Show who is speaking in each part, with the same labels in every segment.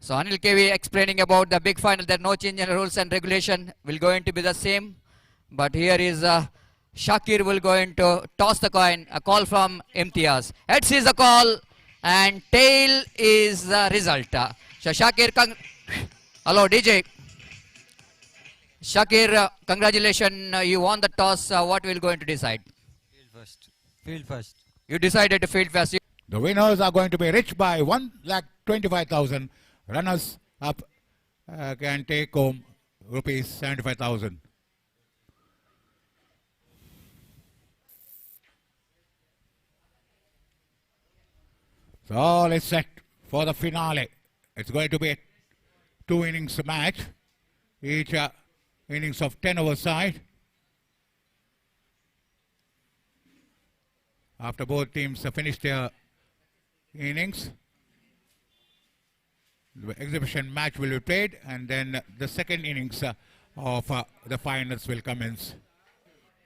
Speaker 1: So Anil KV explaining about the big final, that no change in rules and regulation will going to be the same. But here is Shakir will going to toss the coin. A call from Imtiaz. Heads is the call and tail is the result. So Shakir, hello DJ. Shakir, congratulations, you won the toss. What will going to decide?
Speaker 2: Field first. Field first.
Speaker 1: You decided to field first.
Speaker 3: The winners are going to be rich by 1,25,000. Runners up can take home rupees 75,000. So all is set for the finale. It's going to be a 2 innings match. Each innings of 10 over side. After both teams have finished their innings, the exhibition match will be played, and then the second innings of the finals will commence.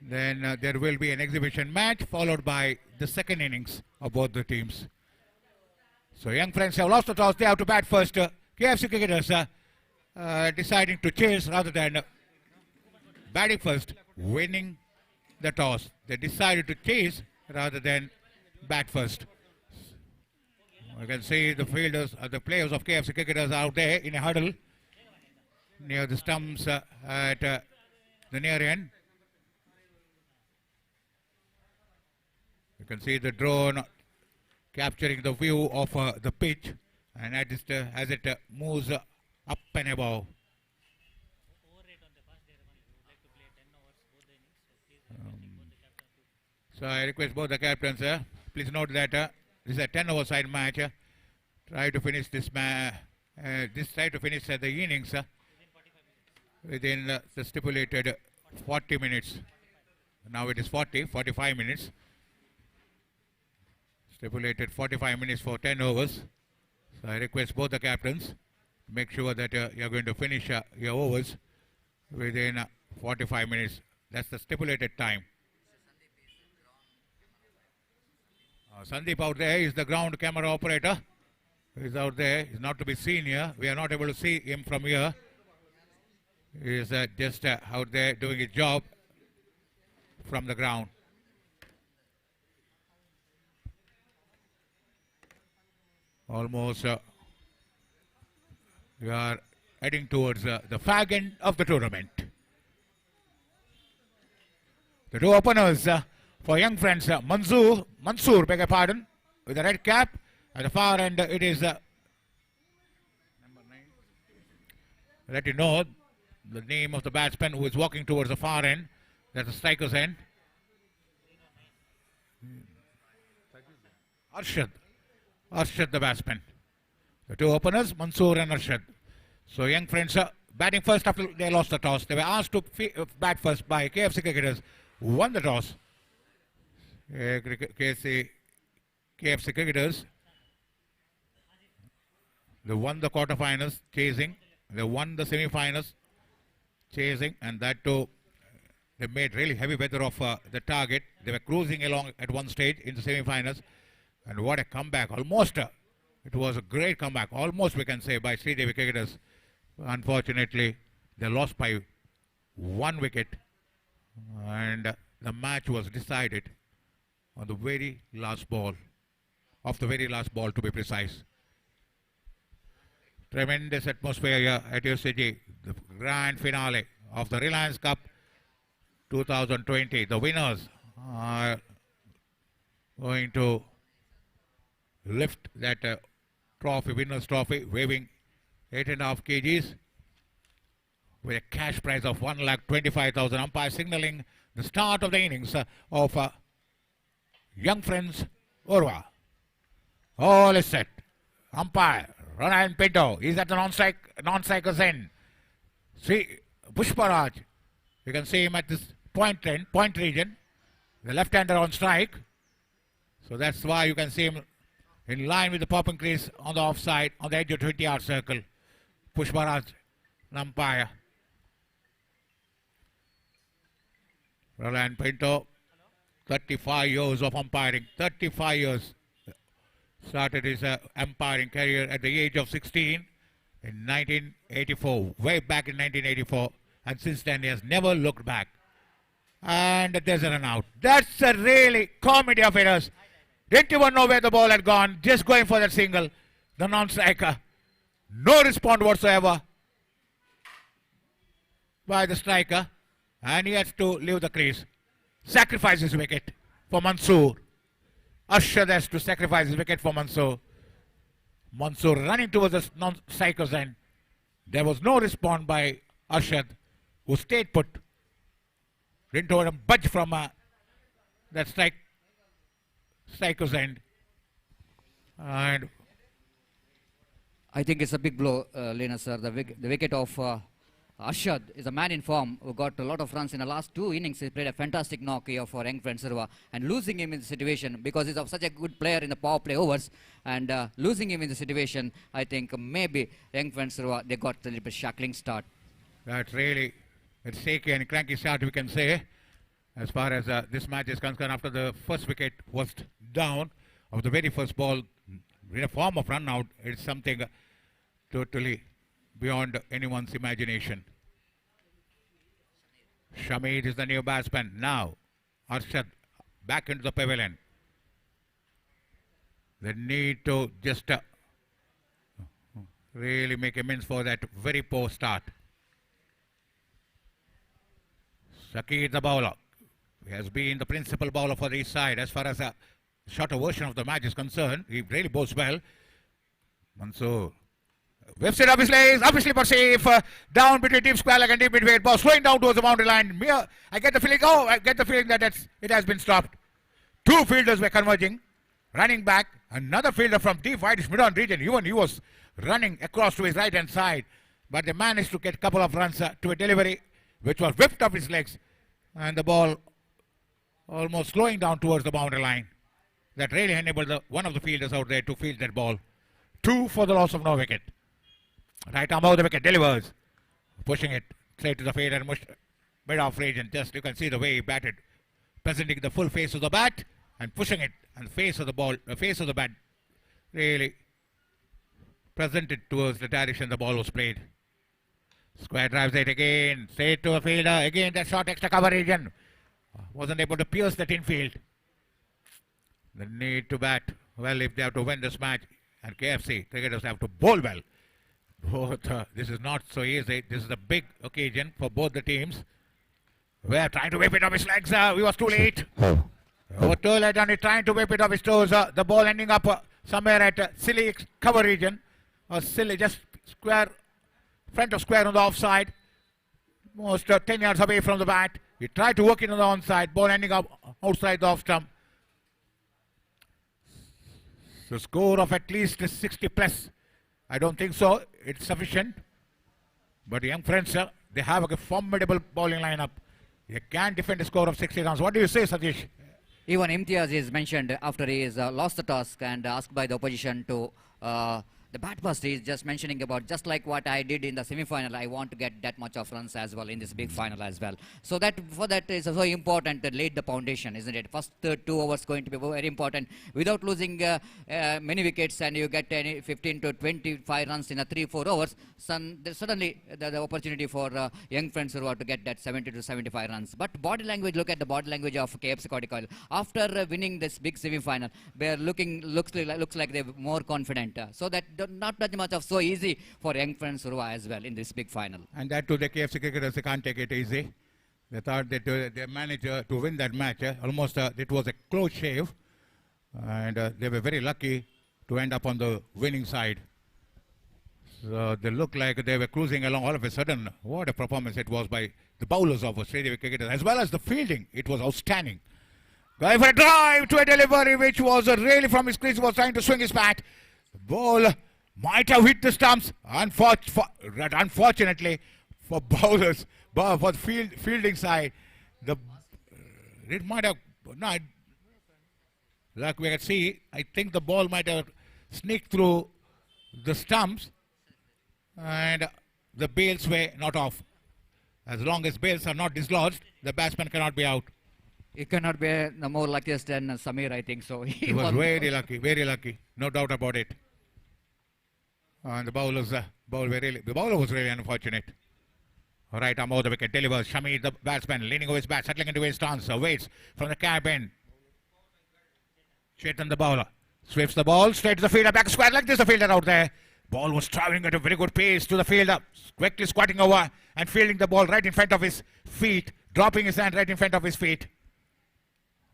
Speaker 3: Then there will be an exhibition match followed by the second innings of both the teams. So young friends have lost the toss. They have to bat first. KFC cricketers deciding to chase rather than batting first, winning the toss. They decided to chase rather than bat first. You can see the fielders, the players of KFC cricketers are out there in a huddle near the stumps at the near end. You can see the drone capturing the view of the pitch, and as it moves up and above. So I request both the captains, please note that this is a 10 over side match. Try to finish this try to finish the innings within the stipulated 40 minutes. Now it is 45 minutes. Stipulated 45 minutes for 10 overs. So I request both the captains to make sure that you are going to finish your overs within 45 minutes. That's the stipulated time. Sandeep out there is the ground camera operator. He's out there. He's not to be seen here. We are not able to see him from here. He is just out there doing his job from the ground. Almost we are heading towards the fag end of the tournament. The two openers for young friends, Mansoor, beg your pardon, with the red cap. At the far end, it is number 9. Let you know the name of the batsman who is walking towards the far end. That's the striker's end. Arshad the batsman. The two openers, Mansoor and Arshad. So young friends batting first after they lost the toss. They were asked to bat first by KFC cricketers, who won the toss. KFC cricketers, they won the quarterfinals chasing, they won the semi-finals chasing, and that too they made really heavy weather of the target. They were cruising along at one stage in the semi-finals, and what a comeback. Almost it was a great comeback, almost we can say, by Sridevi cricketers. Unfortunately they lost by 1 wicket, and the match was decided on the very last ball, to be precise. Tremendous atmosphere here at UCG, the grand finale of the Reliance Cup 2020. The winners are going to lift that trophy, winners trophy, weighing 8.5 kgs with a cash prize of 1,25,000. Umpire signaling the start of the innings of young friends Urva. All is set. Umpire Ronan Pinto is at the non-striker's end. See Pushparaj, you can see him at this point region, the left-hander on strike. So that's why you can see him in line with the popping crease on the offside, on the edge of 20-yard circle. Pushparaj, umpire. Roland Pinto, 35 years of umpiring, 35 years. Started his umpiring career at the age of 16 in 1984, way back in 1984, and since then he has never looked back. And there's a run out. That's a really comedy of errors. Didn't even know where the ball had gone, just going for that single. The non-striker, no response whatsoever by the striker, and he has to leave the crease. Sacrifice his wicket for Mansoor. Arshad has to sacrifice his wicket for Mansoor. Mansoor running towards the non-striker's end. There was no response by Arshad, who stayed put. Didn't even budge from that striker's end. And
Speaker 1: I think it's a big blow, Lena sir. The wicket of Arshad is a man in form who got a lot of runs in the last two innings. He played a fantastic knock here for Young Friend Sirva, and losing him in the situation because he's such a good player in the power play overs, and losing him in the situation, I think maybe Young Friend Sirva, they got a little bit shackling start.
Speaker 3: that's really a shaky and cranky start, we can say, as far as this match is concerned. After the first wicket was down of the very first ball, in a form of run out, it's something totally beyond anyone's imagination. Shamid is the new batsman. Now, Arshad back into the pavilion. They need to just really make amends for that very poor start. Shakir, the bowler, he has been the principal bowler for the East side as far as the shorter version of the match is concerned. He really bowls well. Mansoor whips it up his legs, obviously but safe. Down between deep square leg and deep mid-weight ball, slowing down towards the boundary line. I get the feeling that it has been stopped. Two fielders were converging, running back. Another fielder from deep whitish mid-on region. Even he was running across to his right-hand side, but they managed to get a couple of runs to a delivery which was whipped up his legs, and the ball almost slowing down towards the boundary line. That really enabled one of the fielders out there to field that ball. Two for the loss of no wicket. Right arm out the wicket, delivers, pushing it straight to the fade and mid-off region. Just you can see the way he batted, presenting the full face of the bat and pushing it, and the face of the ball, the face of the bat, really presented towards the direction the ball was played. Square drives it again, straight to a fielder. Again, that short extra cover region wasn't able to pierce that infield. The need to bat well if they have to win this match, and KFC cricketers have to bowl well. This is not so easy. This is a big occasion for both the teams. We are trying to whip it off his legs. We was too late. We were too late on it, trying to whip it off his toes. The ball ending up somewhere at silly cover region, or silly just square, front of square on the offside, almost 10 yards away from the bat. He tried to work it on the onside, ball ending up outside the off stump. So score of at least 60 plus. I don't think so. It's sufficient. But Young Friends, they have a formidable bowling lineup. They can defend a score of 60 runs. What do you say, Satish?
Speaker 1: Even Imtiaz is mentioned after he has lost the task and asked by the opposition to the bat burst. He is just mentioning about just like what I did in the semi-final. I want to get that much of runs as well in this big final as well. So that for that is so important to lay the foundation, isn't it? First 2 hours going to be very important. Without losing many wickets, and you get any 15 to 25 runs in a 3-4 hours, suddenly the opportunity for Young Friends to get that 70 to 75 runs. But body language, look at the body language of KFC Kottakkal. After winning this big semi-final, they're looks like they're more confident. So that not that much of so easy for Young Friends Surva as well in this big final.
Speaker 3: And that too, the KFC cricketers, they can't take it easy. They thought that they managed to win that match. Almost it was a close shave, and they were very lucky to end up on the winning side. So they looked like they were cruising along. All of a sudden, what a performance it was by the bowlers of Australia cricketers, as well as the fielding. It was outstanding. Going for a drive to a delivery, which was really from his crease. Was trying to swing his bat. The ball might have hit the stumps. Unfortunately for bowlers, for the fielding side, it might have not. Like we can see, I think the ball might have sneaked through the stumps, and the bails were not off. As long as bails are not dislodged, the batsman cannot be out.
Speaker 1: He cannot be more luckiest than Samir, I think so.
Speaker 3: He was very lucky, no doubt about it. And the bowler was really unfortunate. Right arm over the wicket, delivers. Shami, the batsman, leaning over his bat, settling into his stance, waits from the cabin. Chetan, the bowler, sweeps the ball straight to the fielder, back square like this. The fielder out there. Ball was travelling at a very good pace to the fielder, quickly squatting over and fielding the ball right in front of his feet, dropping his hand right in front of his feet.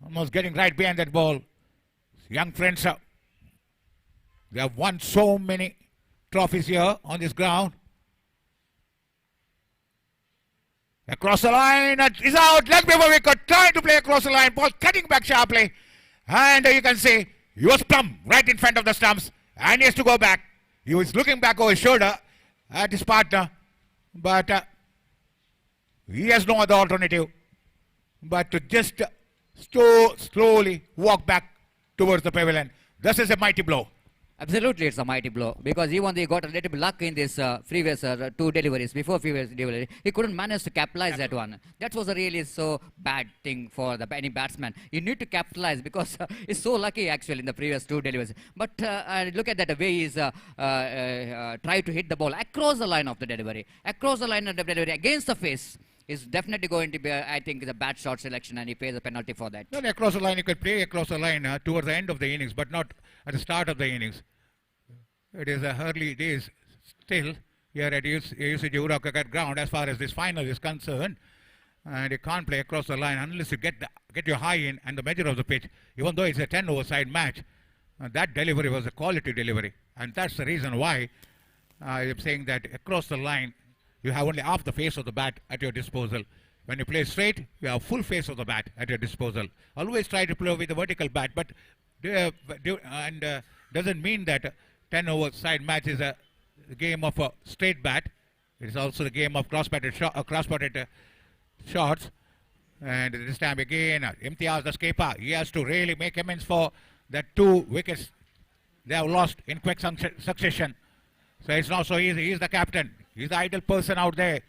Speaker 3: Almost getting right behind that ball. Young friends, they have won so many trophies here on this ground. Across the line, is out, leg before wicket, trying to play across the line, ball cutting back sharply. And you can see, he was plumb right in front of the stumps, and he has to go back. He was looking back over his shoulder at his partner, but he has no other alternative but to just slowly walk back towards the pavilion. This is a mighty blow.
Speaker 1: Absolutely, it's a mighty blow because even though he got a little bit luck in this previous two deliveries, before previous delivery, he couldn't manage to capitalize that one. That was a really so bad thing for any batsman. You need to capitalize because he's so lucky actually in the previous two deliveries. But look at that, the way he's tried to hit the ball across the line of the delivery, against the face. Is definitely going to be, I think, the bad shot selection, and he pays a penalty for that.
Speaker 3: Well, across the line, you could play across the line towards the end of the innings, but not at the start of the innings. It is early days still here at UCG Ura Cricket Ground as far as this final is concerned, and you can't play across the line unless you get your high in and the measure of the pitch. Even though it's a 10-over side match, that delivery was a quality delivery, and that's the reason why I'm saying that across the line, you have only half the face of the bat at your disposal. When you play straight, you have full face of the bat at your disposal. Always try to play with the vertical bat, but doesn't mean that 10-over side match is a game of a straight bat. It is also the game of cross-batted shots. And this time again, Imtiaz, the skipper, he has to really make amends for that 2 wickets they have lost in quick succession. So it's not so easy. He's the captain. He's the ideal person out there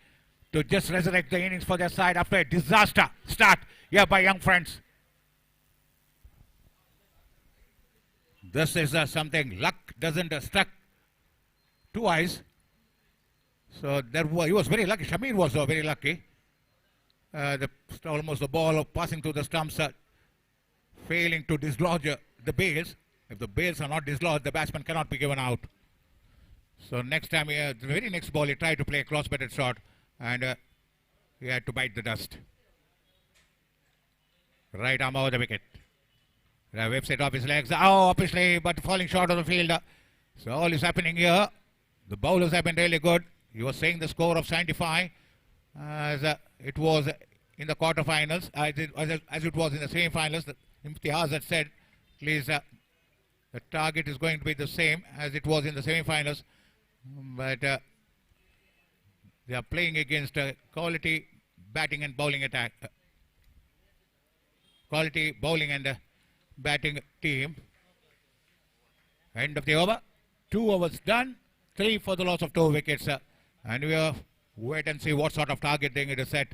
Speaker 3: to just resurrect the innings for their side after a disaster start here by young friends. This is something. Luck doesn't struck twice. So he was very lucky. Shamir was very lucky. Almost the ball passing through the stumps, failing to dislodge the bails. If the bails are not dislodged, the batsman cannot be given out. So next time, the very next ball, he tried to play a cross-batted shot, and he had to bite the dust. Right arm over the wicket. The whips it off his legs. Oh, obviously, but falling short of the field. So all is happening here. The bowlers have been really good. He was saying the score of 75 as it was in the quarterfinals, as it was in the semi-finals. Imtiaz had said, please, the target is going to be the same as it was in the semi-finals. But they are playing against quality batting and bowling attack. Quality bowling and batting team. End of the over. 2 overs done. 3 for the loss of 2 wickets. And we will wait and see what sort of target they're going to set.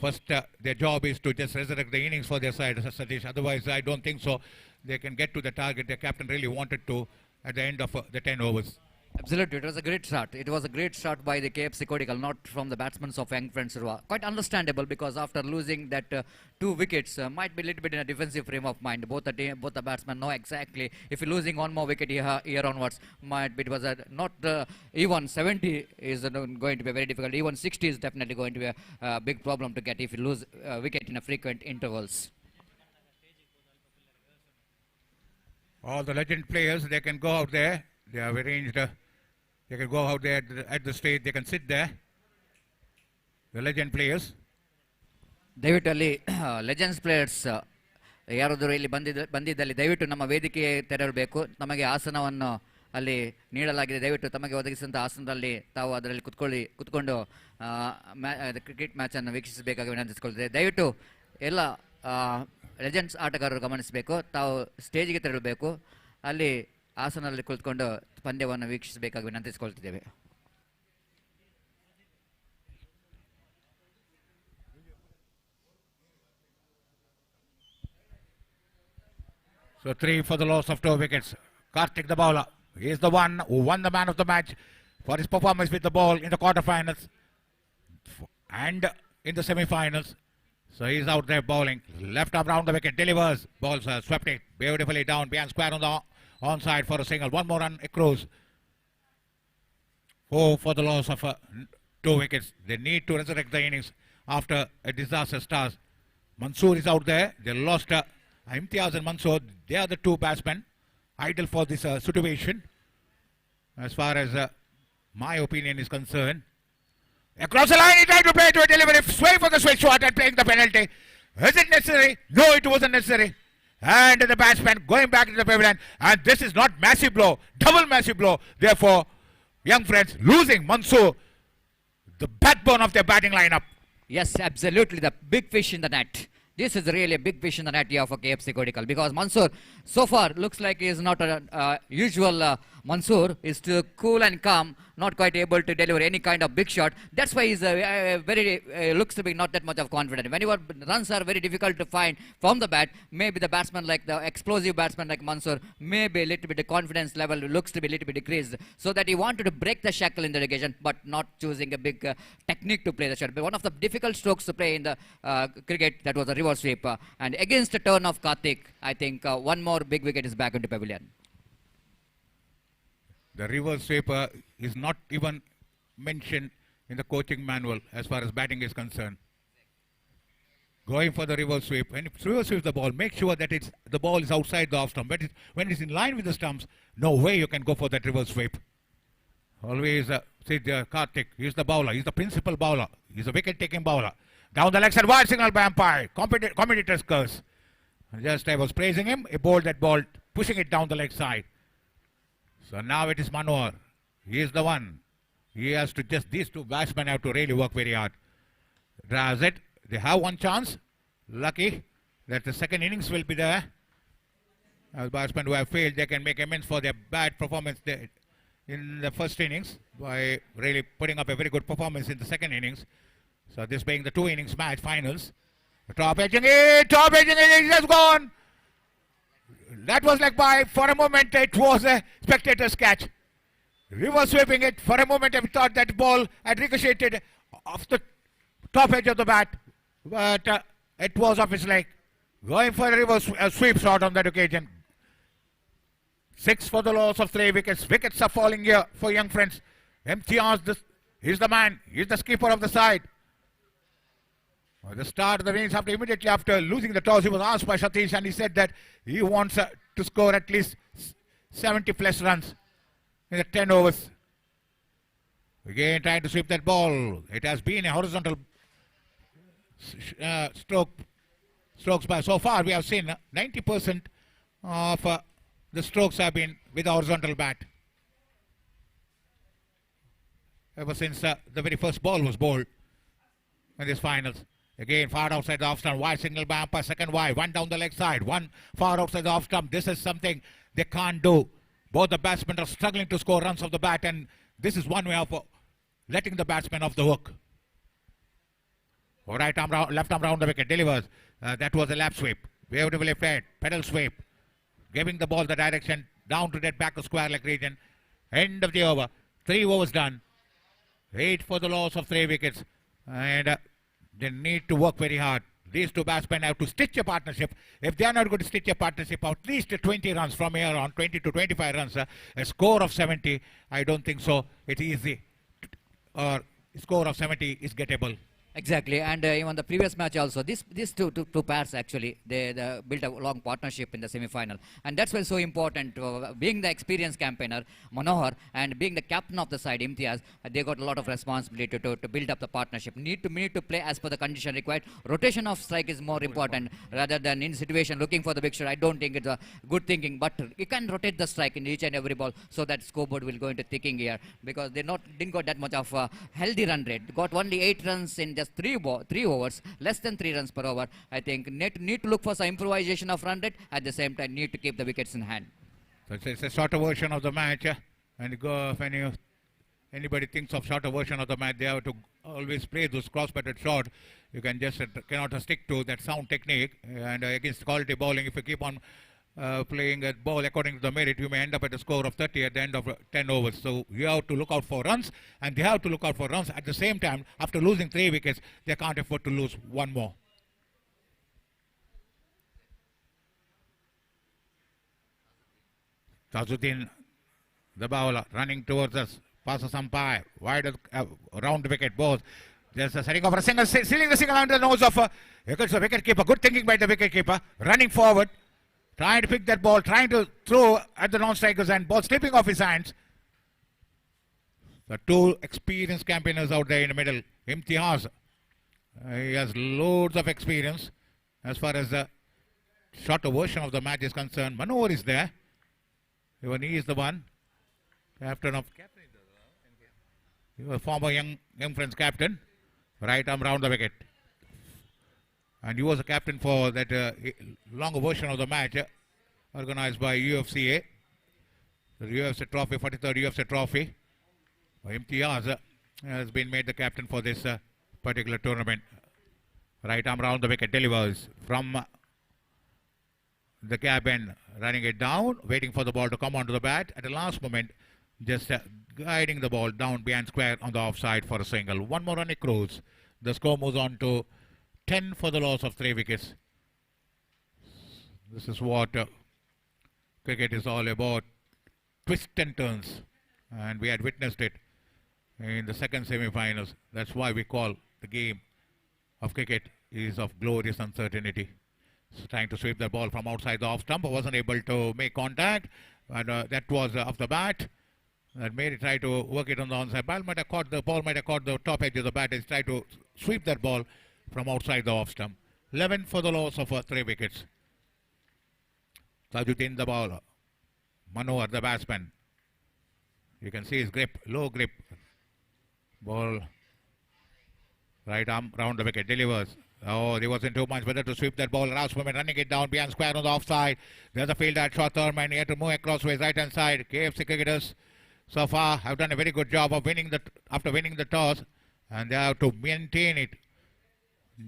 Speaker 3: First, their job is to just resurrect the innings for their side, Satish. Otherwise, I don't think so. They can get to the target their captain really wanted to at the end of the 10 overs.
Speaker 1: Absolutely, it was a great shot. It was a great shot by the KFC Kodigal, not from the batsmen of Young Friends. Quite understandable because after losing that 2 wickets, might be a little bit in a defensive frame of mind. Both the batsmen know exactly if you're losing 1 more wicket here onwards, might be it was not even 70 is going to be very difficult. Even 60 is definitely going to be a big problem to get if you lose wicket in a frequent intervals.
Speaker 3: All the legend players, they can go out there. They have arranged, they can go out there at the stage, they can sit there. The legend players.
Speaker 1: ದಯವಿಟ್ಟು ಅಲ್ಲಿ legends players ಯಾರಾದರೂ ಇಲ್ಲಿ ಬಂದಿದ್ದಲ್ಲಿ ದಯವಿಟ್ಟು ನಮ್ಮ ವೇದಿಕೆ ತೆರಳಬೇಕು. ನಮಗೆ ಆಸನವನ್ನು ಅಲ್ಲಿ ನೀಡಲಾಗಿದೆ. ದಯವಿಟ್ಟು ತಮಗೆ ಒದಗಿಸಿದಂಥ ಆಸನದಲ್ಲಿ ತಾವು ಅದರಲ್ಲಿ ಕುತ್ಕೊಂಡು ಕ್ರಿಕೆಟ್ ಮ್ಯಾಚನ್ನು ವೀಕ್ಷಿಸಬೇಕಾಗಿ ವಿನಂತಿಸಿಕೊಳ್ತೇವೆ. ದಯವಿಟ್ಟು ಎಲ್ಲ ಲೆಜೆಂಡ್ಸ್ ಆಟಗಾರರು ಗಮನಿಸಬೇಕು. ತಾವು ಸ್ಟೇಜ್ಗೆ ತೆರಳಬೇಕು. ಅಲ್ಲಿ ಆಸನದಲ್ಲಿ ಕುಳಿತುಕೊಂಡು ಪಂದ್ಯವನ್ನು ವೀಕ್ಷಿಸಬೇಕಾಗಿ ವಿನಂತಿಸಿಕೊಳ್ತಿದ್ದೇವೆ.
Speaker 3: So 3 for the loss of 2 wickets. Karthik the bowler. He is the one who won the man of the match for his performance with the ball in the quarterfinals and in the semi-finals. So he's out there bowling. Left arm round the wicket, delivers. Balls swept it beautifully down behind square on the onside for a single. One more run across. 4 for the loss of 2 wickets. They need to resurrect the innings after a disaster starts. Mansoor is out there. They lost Imtiaz and Mansoor. They are the 2 batsmen ideal for this situation as far as my opinion is concerned. Across the line, he tried to play to a delivery, sway for the switch shot and playing the penalty. Is it necessary? No, it wasn't necessary. And the batsman going back into the pavilion, and this is not massive blow, double massive blow. Therefore, young friends, losing Mansoor, the backbone of their batting lineup.
Speaker 1: Yes, absolutely. The big fish in the net. This is really a big fish in the net here for KFC Kodikal, because Mansoor so far looks like he is not a usual Mansoor. Is still cool and calm, not quite able to deliver any kind of big shot. That's why he's very looks to be not that much of confident. Whenever runs are very difficult to find from the bat, maybe the batsman like the explosive batsman like Mansoor, maybe a little bit the confidence level looks to be a little bit decreased, so that he wanted to break the shackle in the occasion, but not choosing a big technique to play the shot. But one of the difficult strokes to play in the cricket, that was a reverse sweep, and against the turn of Karthik, I think one more big wicket is back into pavilion.
Speaker 3: The reverse sweeper is not even mentioned in the coaching manual as far as batting is concerned. Going for the reverse sweep. When you reverse sweep the ball, make sure that the ball is outside the off stump. But when it's in line with the stumps, no way you can go for that reverse sweep. Always see Karthik. He's the bowler. He's the principal bowler. He's a wicket-taking bowler. Down the leg side, wide signal by umpire. Commentator's curse. Just I was praising him. He bowled that ball, pushing it down the leg side. So now it is Manohar. He is the one. He has to these 2 batsmen have to really work very hard. That's it. They have one chance. Lucky that the second innings will be there. As batsmen who have failed, they can make amends for their bad performance in the first innings by really putting up a very good performance in the second innings. So this being the 2 innings match finals. Top edging it, it has gone. That was like for a moment it was a spectator's catch. Reverse sweeping it, for a moment I thought that ball had ricocheted off the top edge of the bat. But it was off his leg. Going for a reverse sweep shot on that occasion. 6 for the loss of 3 wickets. Wickets are falling here for young friends. Imtiaz, he's the man. He's the skipper of the side. At the start of the innings, immediately after losing the toss, he was asked by Satish, and he said that he wants to score at least 70 plus runs in the 10 overs. Again trying to sweep that ball. It has been a horizontal strokes by. So far we have seen 90% of the strokes have been with the horizontal bat. Ever since the very first ball was bowled in these finals. Again, far outside the off stump, wide signal by umpire, second wide, one down the leg side, one far outside the off stump. This is something they can't do. Both the batsmen are struggling to score runs off the bat, and this is one way of letting the batsman off the hook. Right arm round, left arm round the wicket, delivers. That was a lap sweep. Beautifully played, pedal sweep. Giving the ball the direction down to that back of square leg region. End of the over. 3 overs done. 8 for the loss of 3 wickets. And they need to work very hard. These 2 batsmen have to stitch a partnership. If they are not going to stitch a partnership, at least 20 runs from here on, 20 to 25 runs, a score of 70, I don't think so. It's easy. Or score of 70 is gettable.
Speaker 1: Exactly, and even the previous match also, these two pairs actually, they built a long partnership in the semi-final, and that's why it's so important. Being the experienced campaigner, Manohar, and being the captain of the side, Imtiaz, they got a lot of responsibility to build up the partnership. Need to play as per the condition required. Rotation of strike is more important rather than in situation looking for the big shot. I don't think it's a good thinking, but you can rotate the strike in each and every ball so that scoreboard will go into ticking here, because they didn't got that much of a healthy run rate. Got only 8 runs in just 3 overs, less than 3 runs per over. I think need to look for some improvisation of run rate. At the same time, need to keep the wickets in hand.
Speaker 3: So it's a shorter version of the match. When anybody thinks of shorter version of the match, they have to always play those cross-batted shot. You can just cannot stick to that sound technique. And against quality bowling, if you keep on playing a ball according to the merit, you may end up at a score of 30 at the end of 10 overs. So you have to look out for runs, and they have to look out for runs. At the same time, after losing 3 wickets, they can't afford to lose one more. Tajuddin, the bowler, running towards us, passes umpire, wide round wicket balls. There's a setting of a single, stealing the single under the nose of a wicket keeper. Good thinking by the wicket keeper, running forward, trying to pick that ball, trying to throw at the non-strikers, and ball slipping off his hands. The two experienced campaigners out there in the middle. Imtiaz, he has loads of experience as far as the shorter version of the match is concerned. Manohar is there. Even he is the one, captain of. He was former young friends captain, right arm round the wicket, and he was a captain for that longer version of the match organized by UFCA, the UFC Trophy, 43rd UFC Trophy. Imtiaz has been made the captain for this particular tournament. Right arm round the wicket, delivers from the cabin, running it down, waiting for the ball to come onto the bat. At the last moment, just guiding the ball down behind square on the offside for a single. One more run accrues. The score moves on to 10 for the loss of 3 wickets. This is what cricket is all about. Twists and turns. And we had witnessed it in the second semi-finals. That's why we call the game of cricket is of glorious uncertainty. So trying to sweep the ball from outside the off stump, wasn't able to make contact, and that was off the bat. That made it try to work it on the onside. Ball might have caught the top edge of the bat. He's tried to sweep that ball from outside the off stump. 11 for the loss of 3 wickets. Tajuddin the bowler. Manohar the batsman. You can see his grip, low grip. Ball right arm round the wicket, delivers. Oh, there wasn't too much better to sweep that ball. Last moment, running it down behind square on the offside. There's a field at short term, and he had to move across to his right hand side. KFC cricketers so far have done a very good job of winning the toss, and they have to maintain it.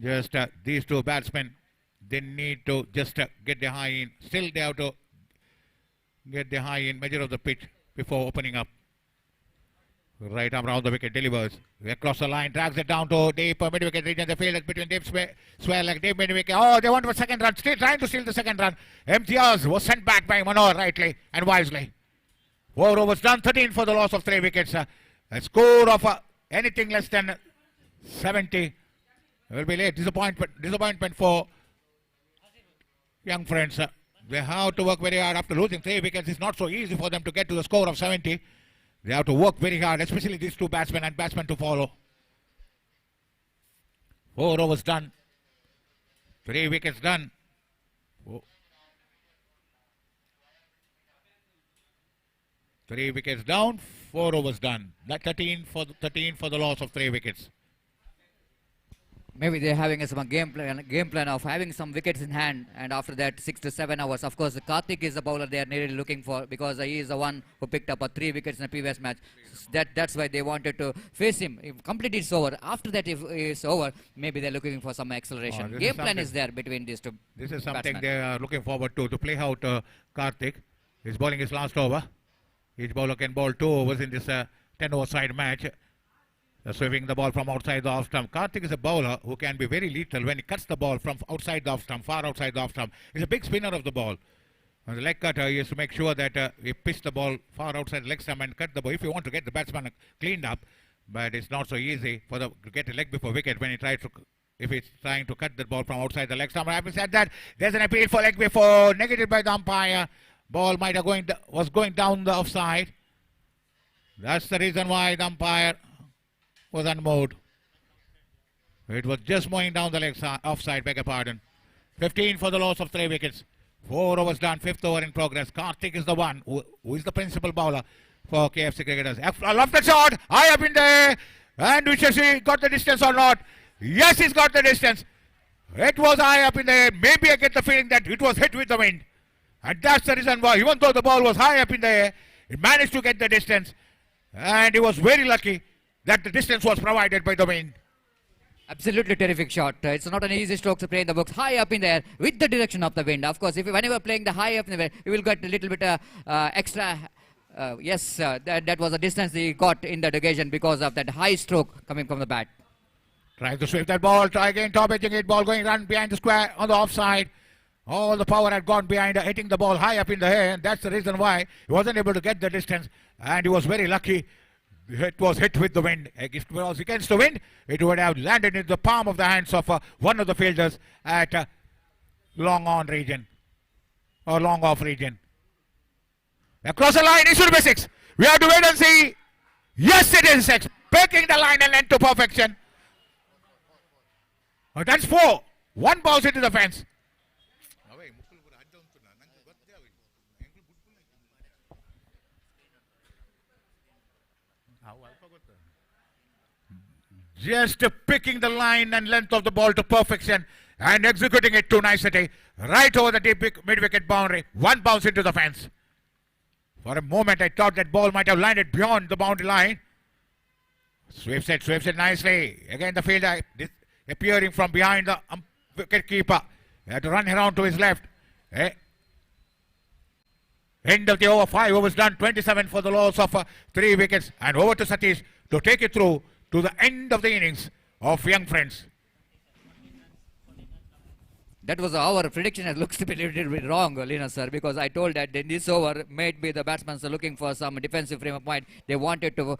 Speaker 3: Just these two batsmen, they need to just get the high in. Still, they have to get the high in measure of the pitch before opening up. Right arm round the wicket, delivers. Across the line, drags it down to deep mid-wicket region. The field is between deep swell like deep mid-wicket. Oh, they want for second run. Still trying to steal the second run. Imtiaz was sent back by Manohar rightly and wisely. 4 overs done, 13 for the loss of 3 wickets. A score of anything less than 70 it will be late. Disappointment for young friends. They have to work very hard after losing 3 wickets. It's not so easy for them to get to the score of 70. They have to work very hard, especially these two batsmen and batsmen to follow. 4 overs done. 3 wickets done. 3 wickets down, 4 overs done. That 13 for the loss of 3 wickets.
Speaker 1: Maybe they're having some game plan of having some wickets in hand, and after that 6 to 7 hours. Of course, Karthik is the bowler they are really looking for, because he is the one who picked up 3 wickets in the previous match. That's why they wanted to face him. If completely it's over. After that, if it's over, maybe they're looking for some acceleration. Game plan is there between these two.
Speaker 3: This is something
Speaker 1: batsmen.
Speaker 3: they are looking forward to play out Karthik. He's bowling his last over. Each bowler can bowl 2 overs in this 10-over side match. Sweeping the ball from outside the off stump. Karthik is a bowler who can be very lethal when he cuts the ball from outside the off stump, far outside the off stump. He's a big spinner of the ball. On the leg cutter, he has to make sure that he pitch the ball far outside the leg stump and cut the ball if you want to get the batsman cleaned up. But it's not so easy to get a leg before wicket when he tries to, if he's trying to cut the ball from outside the leg stump. Having said that, there's an appeal for leg before, negated by the umpire. Ball might have was going down the offside. That's the reason why the umpire was unmoved. It was just moving down the leg offside, beg your pardon. 15 for the loss of 3 wickets. 4 overs done, 5th over in progress. Karthik is the one who is the principal bowler for KFC cricketers. I love the shot, high up in there. And we shall see, got the distance or not. Yes, he's got the distance. It was high up in the air. Maybe I get the feeling that it was hit with the wind. And that's the reason why, even though the ball was high up in the air, he managed to get the distance. And he was very lucky that the distance was provided by the wind.
Speaker 1: Absolutely terrific shot. It's not an easy stroke to play in the books. High up in the air with the direction of the wind. Of course, if whenever playing the high up in the air, you will get a little bit extra. Yes, that was the distance he got in that occasion because of that high stroke coming from the bat.
Speaker 3: Tries to sweep that ball. Try again. Top edging it. Ball going run behind the square on the offside. All the power had gone behind, hitting the ball high up in the air. And that's the reason why he wasn't able to get the distance. And he was very lucky. It was hit with the wind. If it was against the wind, it would have landed in the palm of the hands of one of the fielders at long on region or long off region. Across the line, it should be 6. We have to wait and see. Yes, it is 6. Picking the line and end to perfection. That's 4. 1 bounce into the fence. Just picking the line and length of the ball to perfection and executing it to nicety right over the deep mid-wicket boundary. 1 bounce into the fence. For a moment I thought that ball might have landed beyond the boundary line. Sweeps it nicely. Again the fielder appearing from behind the wicket keeper. He had to run around to his left. End of the over. 5 overs done. 27 for the loss of 3 wickets. And over to Satish to take it through to the end of the innings of Young Friends.
Speaker 1: That was our prediction. It looks to be a little bit wrong, Lina sir, because I told that in this over, maybe the batsmen are looking for some defensive frame of mind. They wanted to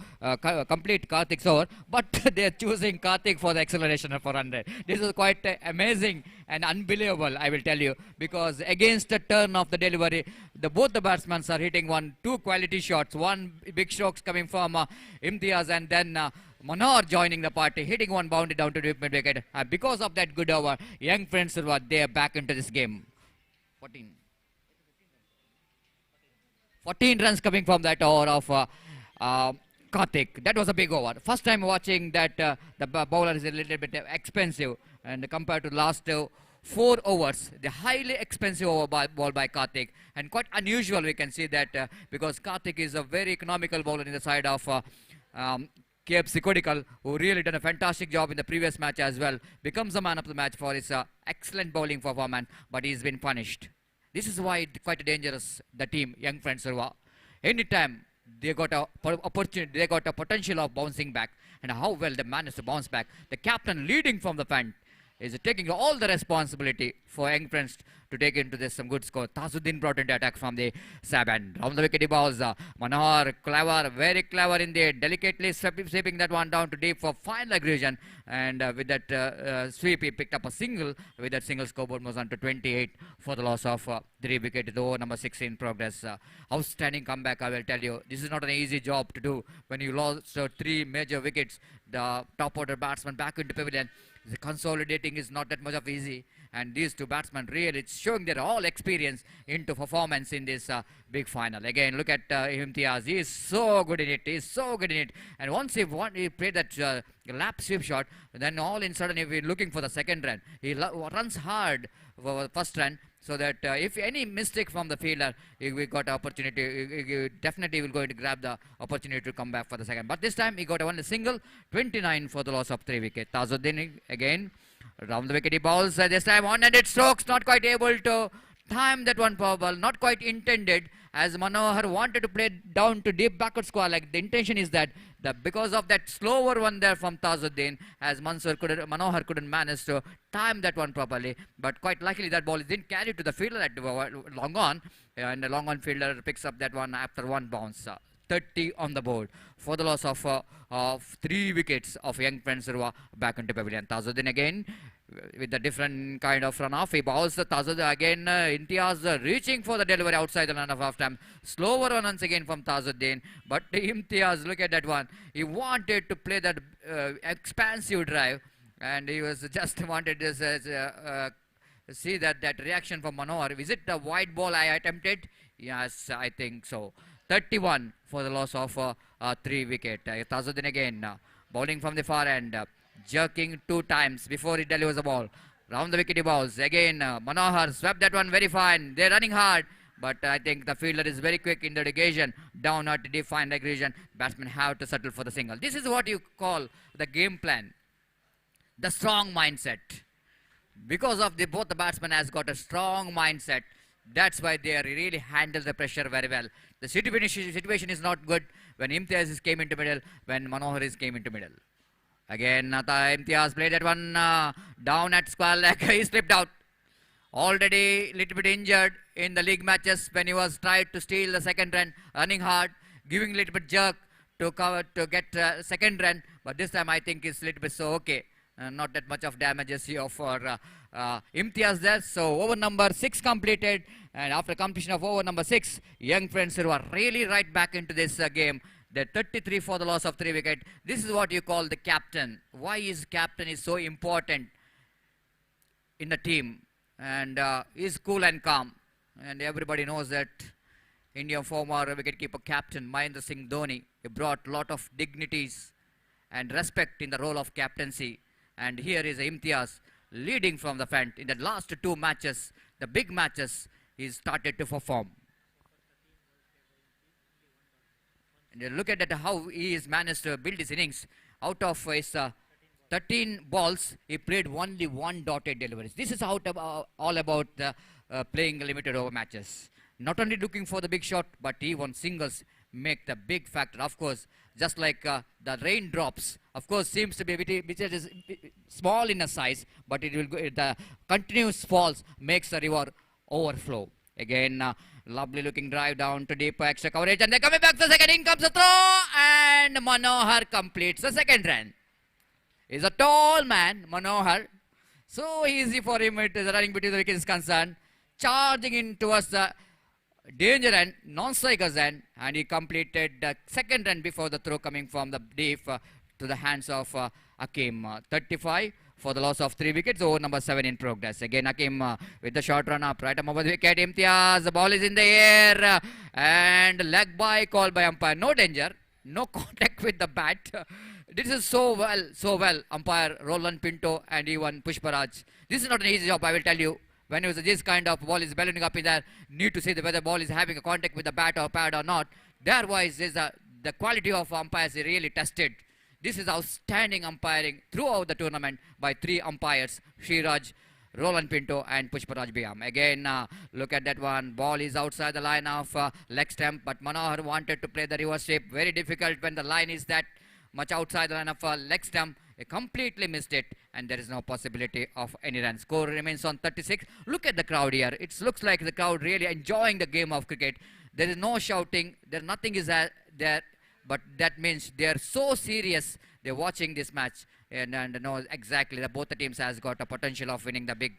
Speaker 1: complete Karthik's over, but they are choosing Karthik for the acceleration for 100. This is quite amazing and unbelievable, I will tell you, because against the turn of the delivery, both the batsmen are hitting 2 quality shots, 1 big strokes coming from Imtiaz and then Manohar joining the party, hitting 1 boundary down to the mid-wicket. Because of that good over, Young Friends were there back into this game. 14 runs coming from that over of Karthik. That was a big over. First time watching that the bowler is a little bit expensive, and compared to last 4 overs, the highly expensive ball by Karthik, and quite unusual we can see that because Karthik is a very economical bowler in the side of KFC Kodikal, who really done a fantastic job in the previous match as well, becomes the man of the match for his excellent bowling performance, but he's been punished. This is why quite dangerous the team, Young Friends Surva. Anytime they got a opportunity, they got a potential of bouncing back, and how well they managed to bounce back. The captain leading from the front is taking all the responsibility for Young Friends to take into this some good score. Tajuddin brought into attack from the Saban. Round the wicket balls. Manohar, clever, very clever in there. Delicately sweeping that one down to deep for final aggression. And with that sweep, he picked up a single. With that single, scoreboard moves on to 28 for the loss of 3 wickets. Over number 6 in progress. Outstanding comeback, I will tell you. This is not an easy job to do when you lost 3 major wickets. The top order batsman back into pavilion. The consolidating is not that much of easy, and these 2 batsmen really showing their all experience into performance in this big final. Again, look at Imtiaz. He is so good in it. He is so good in it. And once he played that lap sweep shot, then all in sudden he will looking for the second run. He runs hard for the first run, so that if any mistake from the fielder, we got an opportunity. He definitely will going to grab the opportunity to come back for the second. But this time he got only single, 29 for the loss of 3 wickets. Tajuddin again, round the wicket he bowls. This time 100 strokes, not quite able to time that one power ball, not quite intended, as Manohar wanted to play down to deep backward square. Like the intention is that because of that slower one there from Tajuddin, as Manohar couldn't manage to time that one properly. But quite luckily that ball didn't carry to the fielder at long on, and the long on fielder picks up that one after 1 bounce. 30 on the board for the loss of 3 wickets of Young Friends back into pavilion. Tajuddin again with a different kind of run off. He bowls the Tajuddin again. Imtiaz reaching for the delivery outside the line of half time. Slower one once again from Tajuddin. But Imtiaz, look at that one. He wanted to play that expansive drive, and he was just wanted this see that reaction from Manohar. Is it the wide ball I attempted? Yes, I think so. 31 for the loss of 3 wicket. Tajuddin again bowling from the far end, jerking 2 times before he delivers the ball. Round the wicket he bowls. Again Manohar swept that one very fine. They're running hard, but I think the fielder is very quick in the occasion. Down at the defined aggression, batsmen have to settle for the single. This is what you call the game plan. the strong mindset. Because of both the batsmen has got a strong mindset. That's why they really handle the pressure very well. The situation is not good when Imtiaz came into middle, when Manohar came into middle. Again, Imtiaz played that one down at square leg. He slipped out. Already little bit injured in the league matches when he was tried to steal the second run, running hard, giving a little bit jerk to cover to get second run. But this time I think it's a little bit so okay. Not that much of damages here for Imtiaz there. So over number 6 completed, and after completion of over number 6, young friends who are really right back into this game. They're 33 for the loss of 3 wicket. This is what you call the captain. Why is captain is so important in the team, and is cool and calm. And everybody knows that Indian former wicketkeeper captain Mahendra Singh Dhoni, he brought a lot of dignities and respect in the role of captaincy. And here is Imtiaz leading from the front. In the last 2 matches, the big matches, he started to perform. And you look at that, how he has managed to build his innings. Out of his 13 balls, he played only 1 dotted deliveries. This is all about playing limited over matches. Not only looking for the big shot, but even singles make the big factor. Of course, just like the raindrops, of course, seems to be which is small in a size, but it will go, the continuous falls makes the river overflow. Again, lovely looking drive down to deep extra coverage, and they're coming back to the second. In comes the throw, and Manohar completes the second run. He's a tall man, Manohar. So easy for him, it is running between the wickets is concerned. Charging in towards the danger end, non-strikers end, and he completed the second run before the throw coming from the deep to the hands of Hakim. 35 for the loss of 3 wickets, over number 7 in progress. Again, Hakim with the short run up, right above the wicket. Imtiaz, the ball is in the air, and leg by called by umpire. No danger, no contact with the bat. This is so well, umpire Roland Pinto and even Pushparaj. This is not an easy job, I will tell you. When this kind of ball is ballooning up in there, need to see whether the ball is having a contact with the bat or pad or not. Therewise, is the quality of umpires is really tested. This is outstanding umpiring throughout the tournament by 3 umpires, Sriraj, Roland Pinto and Pushparaj Biyam. Again, look at that one. Ball is outside the line of leg stump, but Manohar wanted to play the reverse shape. Very difficult when the line is that much outside the line of leg stump. He completely missed it, and there is no possibility of any run. Score remains on 36. Look at the crowd here. It looks like the crowd really enjoying the game of cricket. There is no shouting. Nothing is there. But that means they are so serious. They're watching this match and know exactly that both the teams has got a potential of winning the big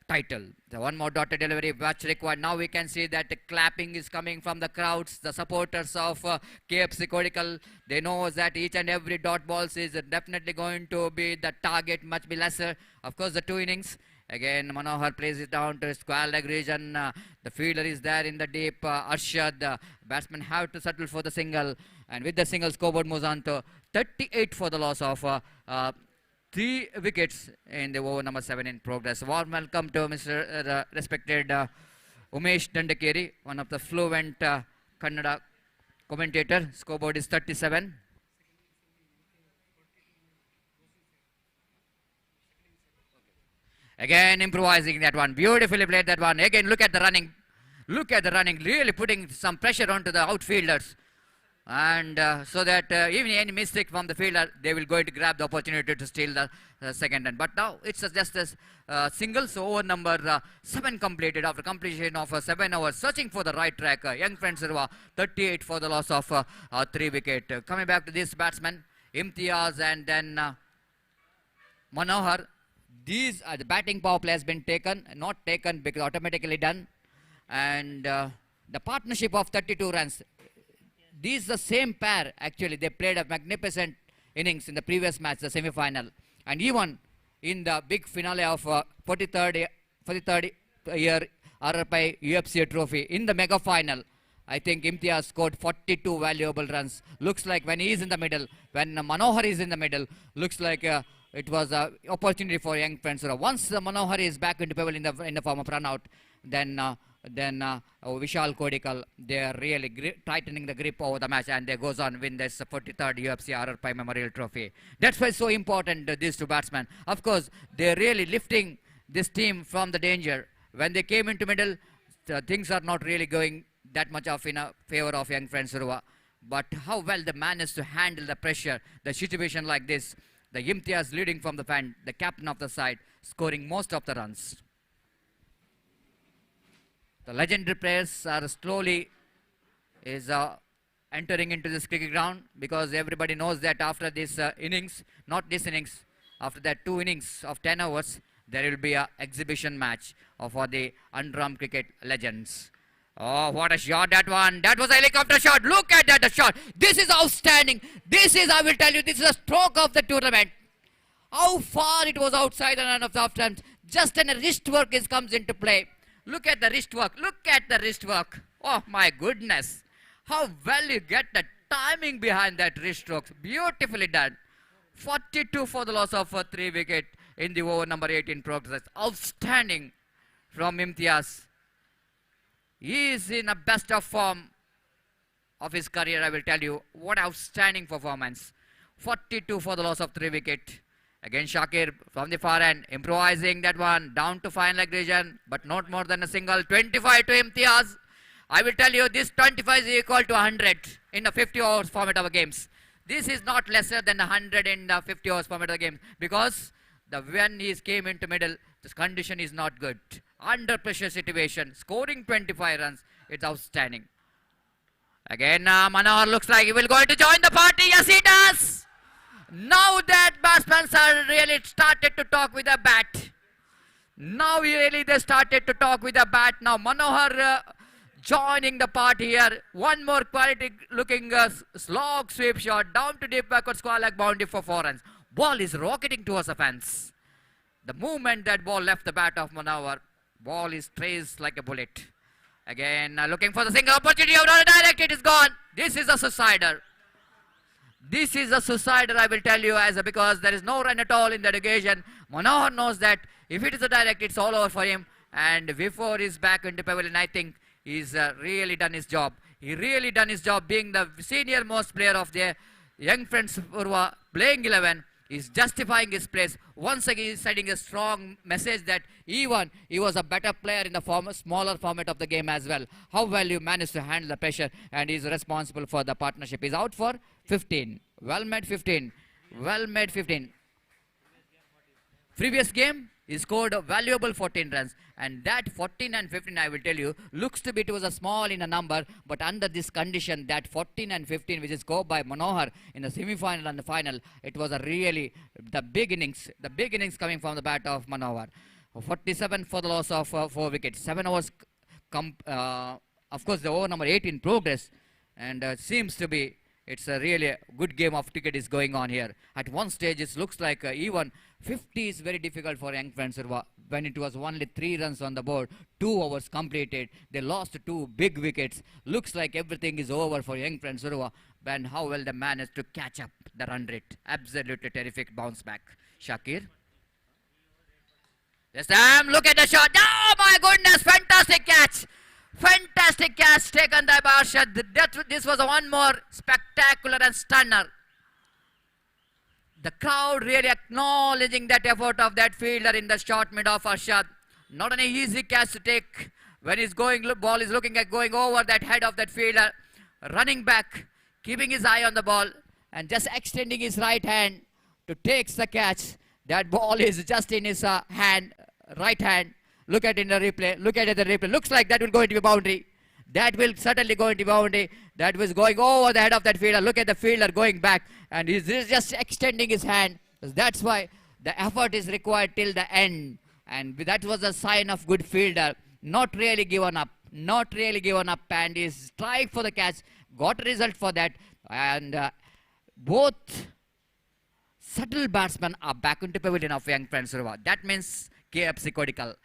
Speaker 1: title. The one more dotted delivery match required. Now we can see that the clapping is coming from the crowds, the supporters of KFC Kodikal. They know that each and every dot balls is definitely going to be the target, much be lesser. Of course, the 2 innings. Again, Manohar plays it down to square leg region. The fielder is there in the deep. Arshad, batsmen have to settle for the single. And with the single, scoreboard moves on to 38 for the loss of 3 wickets in the over number 7 in progress. Warm welcome to Mr. Respected Umesh Dandakeri, one of the fluent Kannada commentator. Scoreboard is 37. Again, improvising that one. Beautifully played that one. Again, look at the running. Look at the running. Really putting some pressure onto the outfielders. And so that even any mistake from the fielder, they will going to grab the opportunity to steal the second run. But now it's just a single. So over number 7 completed after completion of 7 hours. Searching for the right track. Young friend Sirva, 38 for the loss of 3 wicket. Coming back to this batsman, Imtiaz and then Manohar. These the batting power play has been taken, not taken because automatically done. And the partnership of 32 runs. These the same pair actually. They played a magnificent innings in the previous match, the semi-final. And even in the big finale of 43rd year RRPI UFC trophy in the mega final, I think Imtiaz scored 42 valuable runs. Looks like when he is in the middle, when Manohar is in the middle, looks like it was an opportunity for young friends. Once Manohar is back into pebble in the form of run out, then then Vishal Kodikal. They are really tightening the grip over the match, and they goes on win this 43rd UFC RR Pai Memorial Trophy. That's why it's so important, these two batsmen. Of course, they're really lifting this team from the danger. When they came into middle, things are not really going that much off in favor of young friend Surua. But how well they managed to handle the pressure, the situation like this. The Imtiaz leading from the fan, the captain of the side, scoring most of the runs. The legendary players are slowly entering into this cricket ground, because everybody knows that after this innings, not this innings, after that 2 innings of 10 overs, there will be an exhibition match for the Andhram cricket legends. Oh, what a shot that one. That was a helicopter shot. Look at that shot. This is outstanding. This is, I will tell you, this is a stroke of the tournament. How far it was outside the run of the off times. Just then a wrist work comes into play. Look at the wrist work. Look at the wrist work. Oh my goodness. How well you get the timing behind that wrist strokes. Beautifully done. 42 for the loss of 3 wicket in the over number 8 in progress. Outstanding from Imtiaz. He is in a best of form of his career, I will tell you. What outstanding performance. 42 for the loss of 3 wicket. Again Shakir from the far end, improvising that one down to fine leg region, but not more than a single. 25 to Imtiaz. I will tell you, this 25 is equal to 100 in the 50 overs format of the games. This is not lesser than 100 in the 50 overs format of the game, because when he came into middle, this condition is not good. Under pressure situation, scoring 25 runs, it's outstanding. Again, Manohar looks like he will going to join the party. Yes, he does. Now that batsmen are really started to talk with a bat. Now really they started to talk with a bat. Now Manohar joining the party here. One more quality looking slog sweep shot down to deep backward square leg boundary for 4 runs. Ball is rocketing towards the fence. The moment that ball left the bat of Manohar, ball is traced like a bullet. Again, looking for the single opportunity out of the direct, it is gone. This is a suicider. This is a suicider, I will tell you, because there is no run at all in that occasion. Manohar knows that if it is a direct, it's all over for him. And before he's back into pavilion, I think he's really done his job. He really done his job, being the senior most player of the young friends Urva, playing 11. Is justifying his place. Once again, he's sending a strong message that even he was a better player in the smaller format of the game as well. How well you managed to handle the pressure, and he's responsible for the partnership. He's out for 15. Well made 15. Well made 15. Previous game, he scored a valuable 14 runs, and that 14 and 15, I will tell you, looks to be it was a small in a number, but under this condition, that 14 and 15 which is scored by Manohar in the semi-final and the final, it was a really the big innings coming from the bat of Manohar. 47 for the loss of 4 wickets. 7 overs, of course the over number 8 in progress, and seems to be it's a really good game of cricket is going on here. At one stage, it looks like even 50 is very difficult for young friends when it was only 3 runs on the board, 2 overs completed. They lost 2 big wickets. Looks like everything is over for young friends and how well they managed to catch up the run rate. Absolutely terrific bounce back. Shakir. Yes, Sam, look at the shot. Oh my goodness, fantastic catch. Fantastic catch taken by Arshad. This was one more spectacular and stunner. The crowd really acknowledging that effort of that fielder in the short mid of Arshad. Not an easy catch to take when his ball is looking at going over that head of that fielder. Running back, keeping his eye on the ball and just extending his right hand to take the catch. That ball is just in his right hand. Look at it in the replay. Look at it in the replay. Looks like that will go into a boundary. That will certainly go into boundary. That was going over the head of that fielder. Look at the fielder going back, and he's just extending his hand. That's why the effort is required till the end. And that was a sign of good fielder. Not really given up. Not really given up. And he's tried for the catch. Got a result for that. And both subtle batsmen are back into pavilion of young friends. That means KFC Kodikal.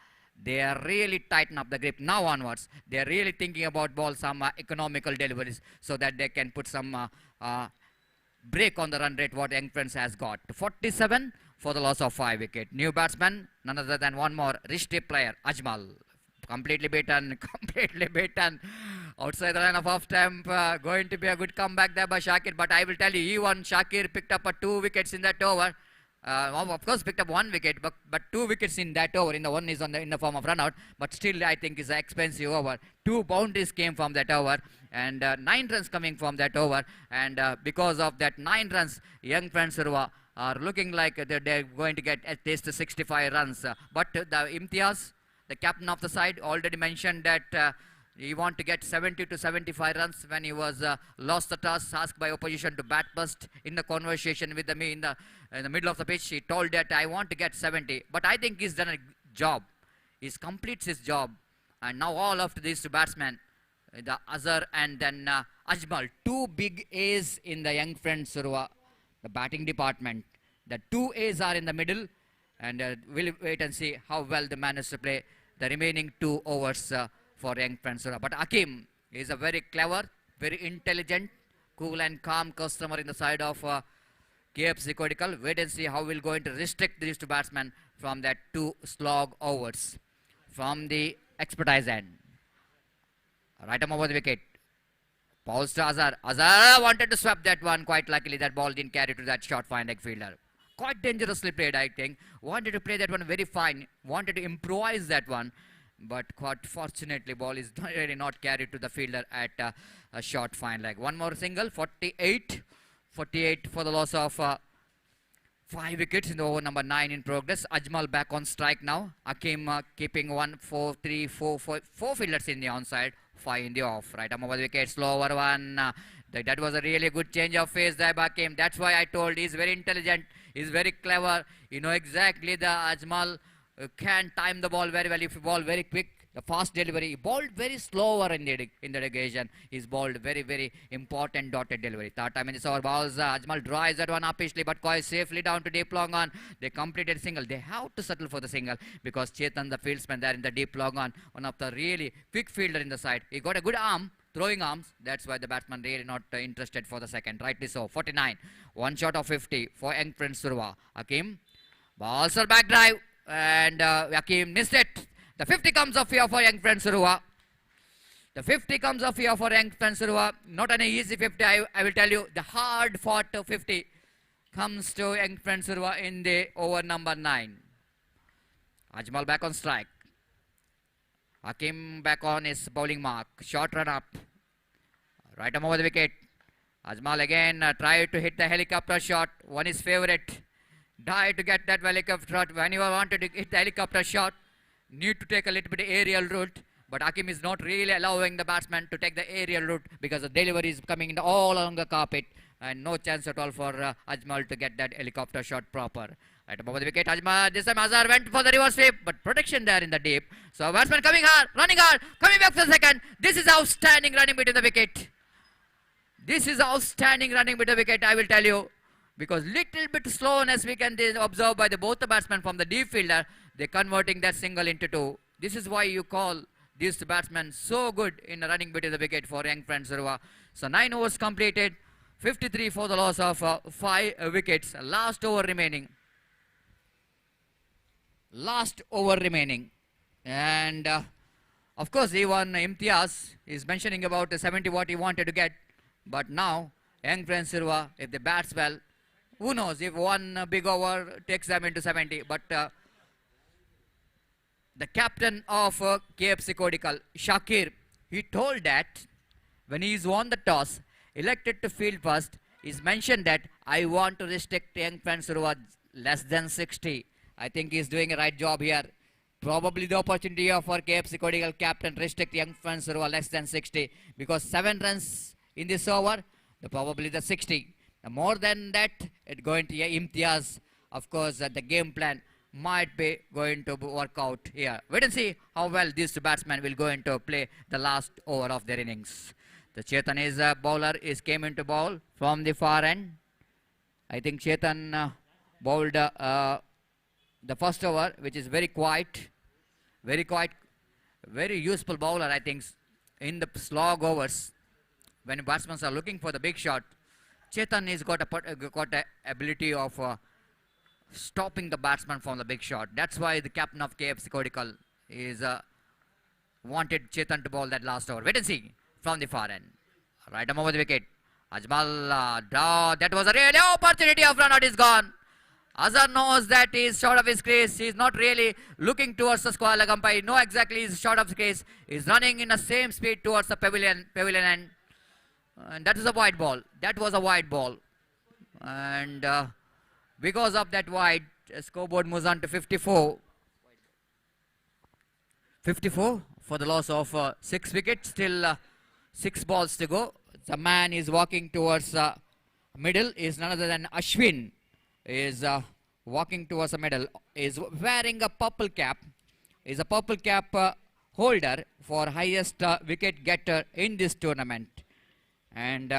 Speaker 1: They are really tighten up the grip now onwards. They are really thinking about some economical deliveries so that they can put some break on the run rate what young friends has got. 47 for the loss of 5 wicket. New batsman, none other than one more Rishti player, Ajmal. Completely beaten, completely beaten. Outside the line of off stump, going to be a good comeback there by Shakir. But I will tell you, he won. Shakir picked up 2 wickets in that over. Of course, picked up 1 wicket, but 2 wickets in that over. In the one is in the form of run out. But still, I think is an expensive over. 2 boundaries came from that over, and 9 runs coming from that over. And because of that 9 runs, young friends are looking like they're going to get at least 65 runs. But the Imtiaz, the captain of the side, already mentioned that he want to get 70 to 75 runs when he was lost the toss, asked by opposition to bat first. In the conversation with me in the middle of the pitch, he told that I want to get 70. But I think he's done a job. He completes his job. And now all of these two batsmen, the Azhar and then Ajmal, 2 big A's in the young friends Surwa, the batting department. The 2 A's are in the middle, and we'll wait and see how well they manage to play the remaining 2 overs for young friends Surwa. But Akim is a very clever, very intelligent, cool and calm customer in the side of KFC Kodigal. Wait and see how we're going to restrict these 2 batsmen from that 2 slog overs from the expertise end. Right arm over the wicket. Balls to Azhar. Azhar wanted to swap that one. Quite luckily, that ball didn't carry to that short fine leg fielder. Quite dangerously played, I think. Wanted to play that one very fine. Wanted to improvise that one. But quite fortunately, ball is really not carried to the fielder at a short fine leg. One more single. 48. 48 for the loss of 5 wickets in the over number 9 in progress. Ajmal back on strike now. Akim keeping 1, 4, 3, 4, 4 fielders in the onside. 5 in the off. Right arm over the wicket. Slow over one. That was a really good change of pace there by Akim. That's why I told he's very intelligent. He's very clever. You know exactly the Ajmal can time the ball very well. If you ball very quick, the fast delivery. He bowled very slower in the occasion. He's bowled very, very important dotted delivery. Third time in this over, balls. Ajmal drives that one uppishly, but quite safely down to deep long on. They completed single. They have to settle for the single because Chetan, the fieldsman, there in the deep long on, one of the really quick fielder in the side. He got a good arm, throwing arms. That's why the batsman really not interested for the second. Rightly so. 49. One shot of 50 for young Prince Surwa. Akim, balls are back drive, and Akim missed it. The 50 comes off here for young friend Surwa. The 50 comes off here for young friend Surwa. Not an easy 50, I will tell you. The hard fought 50 comes to young friend Surwa in the over number 9. Ajmal back on strike. Hakim back on his bowling mark. Short run up. Right arm over the wicket. Ajmal again tried to hit the helicopter shot. One is favorite. Tried to get that helicopter shot. When you wanted to hit the helicopter shot, need to take a little bit aerial route, but Hakim is not really allowing the batsman to take the aerial route because the delivery is coming in all along the carpet and no chance at all for Ajmal to get that helicopter shot proper. Right above the wicket, Ajmal, this time Azhar went for the reverse sweep, but protection there in the deep. So batsman coming hard, running hard, coming back for the second. This is outstanding running between the wicket. This is outstanding running between the wicket, I will tell you. Because little bit slowness we can observe by both the batsmen from the deep fielder. They're converting that single into 2. This is why you call these batsmen so good in running between the wicket for young friend Surwa. So 9 overs completed, 53 for the loss of 5 wickets. Last over remaining. Last over remaining. And of course, even Imtiaz is mentioning about 70 what he wanted to get. But now, young friend Surwa, if they bats well, who knows if one big over takes them into 70. But the captain of KFC Kodigal, Shakir, he told that when he's won the toss, elected to field first, he's mentioned that I want to restrict young friend Surwa less than 60. I think he's doing a right job here. Probably the opportunity for KFC Kodigal captain restrict young friend Surwa less than 60 because 7 runs in this over, probably the 60. More than that, it's going to Imtiaz. Of course, the game plan might be going to work out here. Wait and see how well these two batsmen will go into play the last over of their innings. The Chetan is bowler came into bowl from the far end. I think Chetan bowled the first over, which is very quiet, very useful bowler. I think in the slog overs, when batsmen are looking for the big shot, Chetan has got a ability of stopping the batsman from the big shot. That's why the captain of KFC Kodigal is wanted Chetan to bowl that last over. Wait and see from the far end. Right arm over the wicket. Ajmal, that was a real opportunity of run out is gone. Azhar knows that he is short of his crease. He is not really looking towards the square leg umpire. He knows exactly he is short of his crease. He is running in the same speed towards the pavilion end. And that is a wide ball. That was a wide ball. And because of that wide, scoreboard moves on to 54. 54 for the loss of 6 wickets. Still 6 balls to go. The man is walking towards middle is none other than Ashwin. Is walking towards the middle, is wearing a purple cap, is a purple cap holder for highest wicket getter in this tournament, and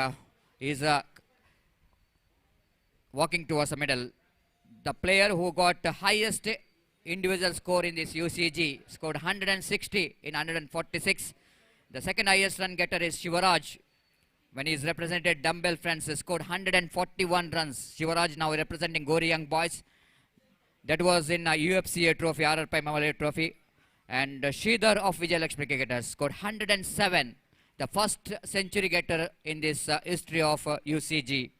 Speaker 1: is walking towards the middle. The player who got the highest individual score in this UCG scored 160 in 146. The second highest run getter is Shivaraj. When he's represented Dumbbell Friends, he scored 141 runs. Shivaraj now representing Gori Young Boys. That was in UFC trophy, RRP Memorial Trophy. And Sridhar of Vijay Lakshmi Cricketers scored 107. The first century getter in this history of UCG.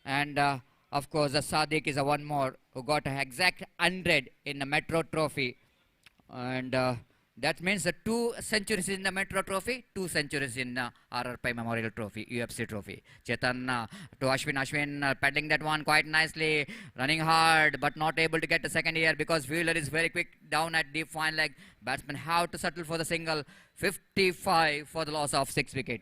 Speaker 1: And of course, Sadiq is a one more who got an exact 100 in the Metro Trophy. And that means 2 centuries in the Metro Trophy, 2 centuries in RRP Memorial Trophy, UFC Trophy. Chetan to Ashwin. Ashwin peddling that one quite nicely, running hard, but not able to get the second here because fielder is very quick down at deep fine leg. Batsman have to settle for the single. 55 for the loss of 6 wicket.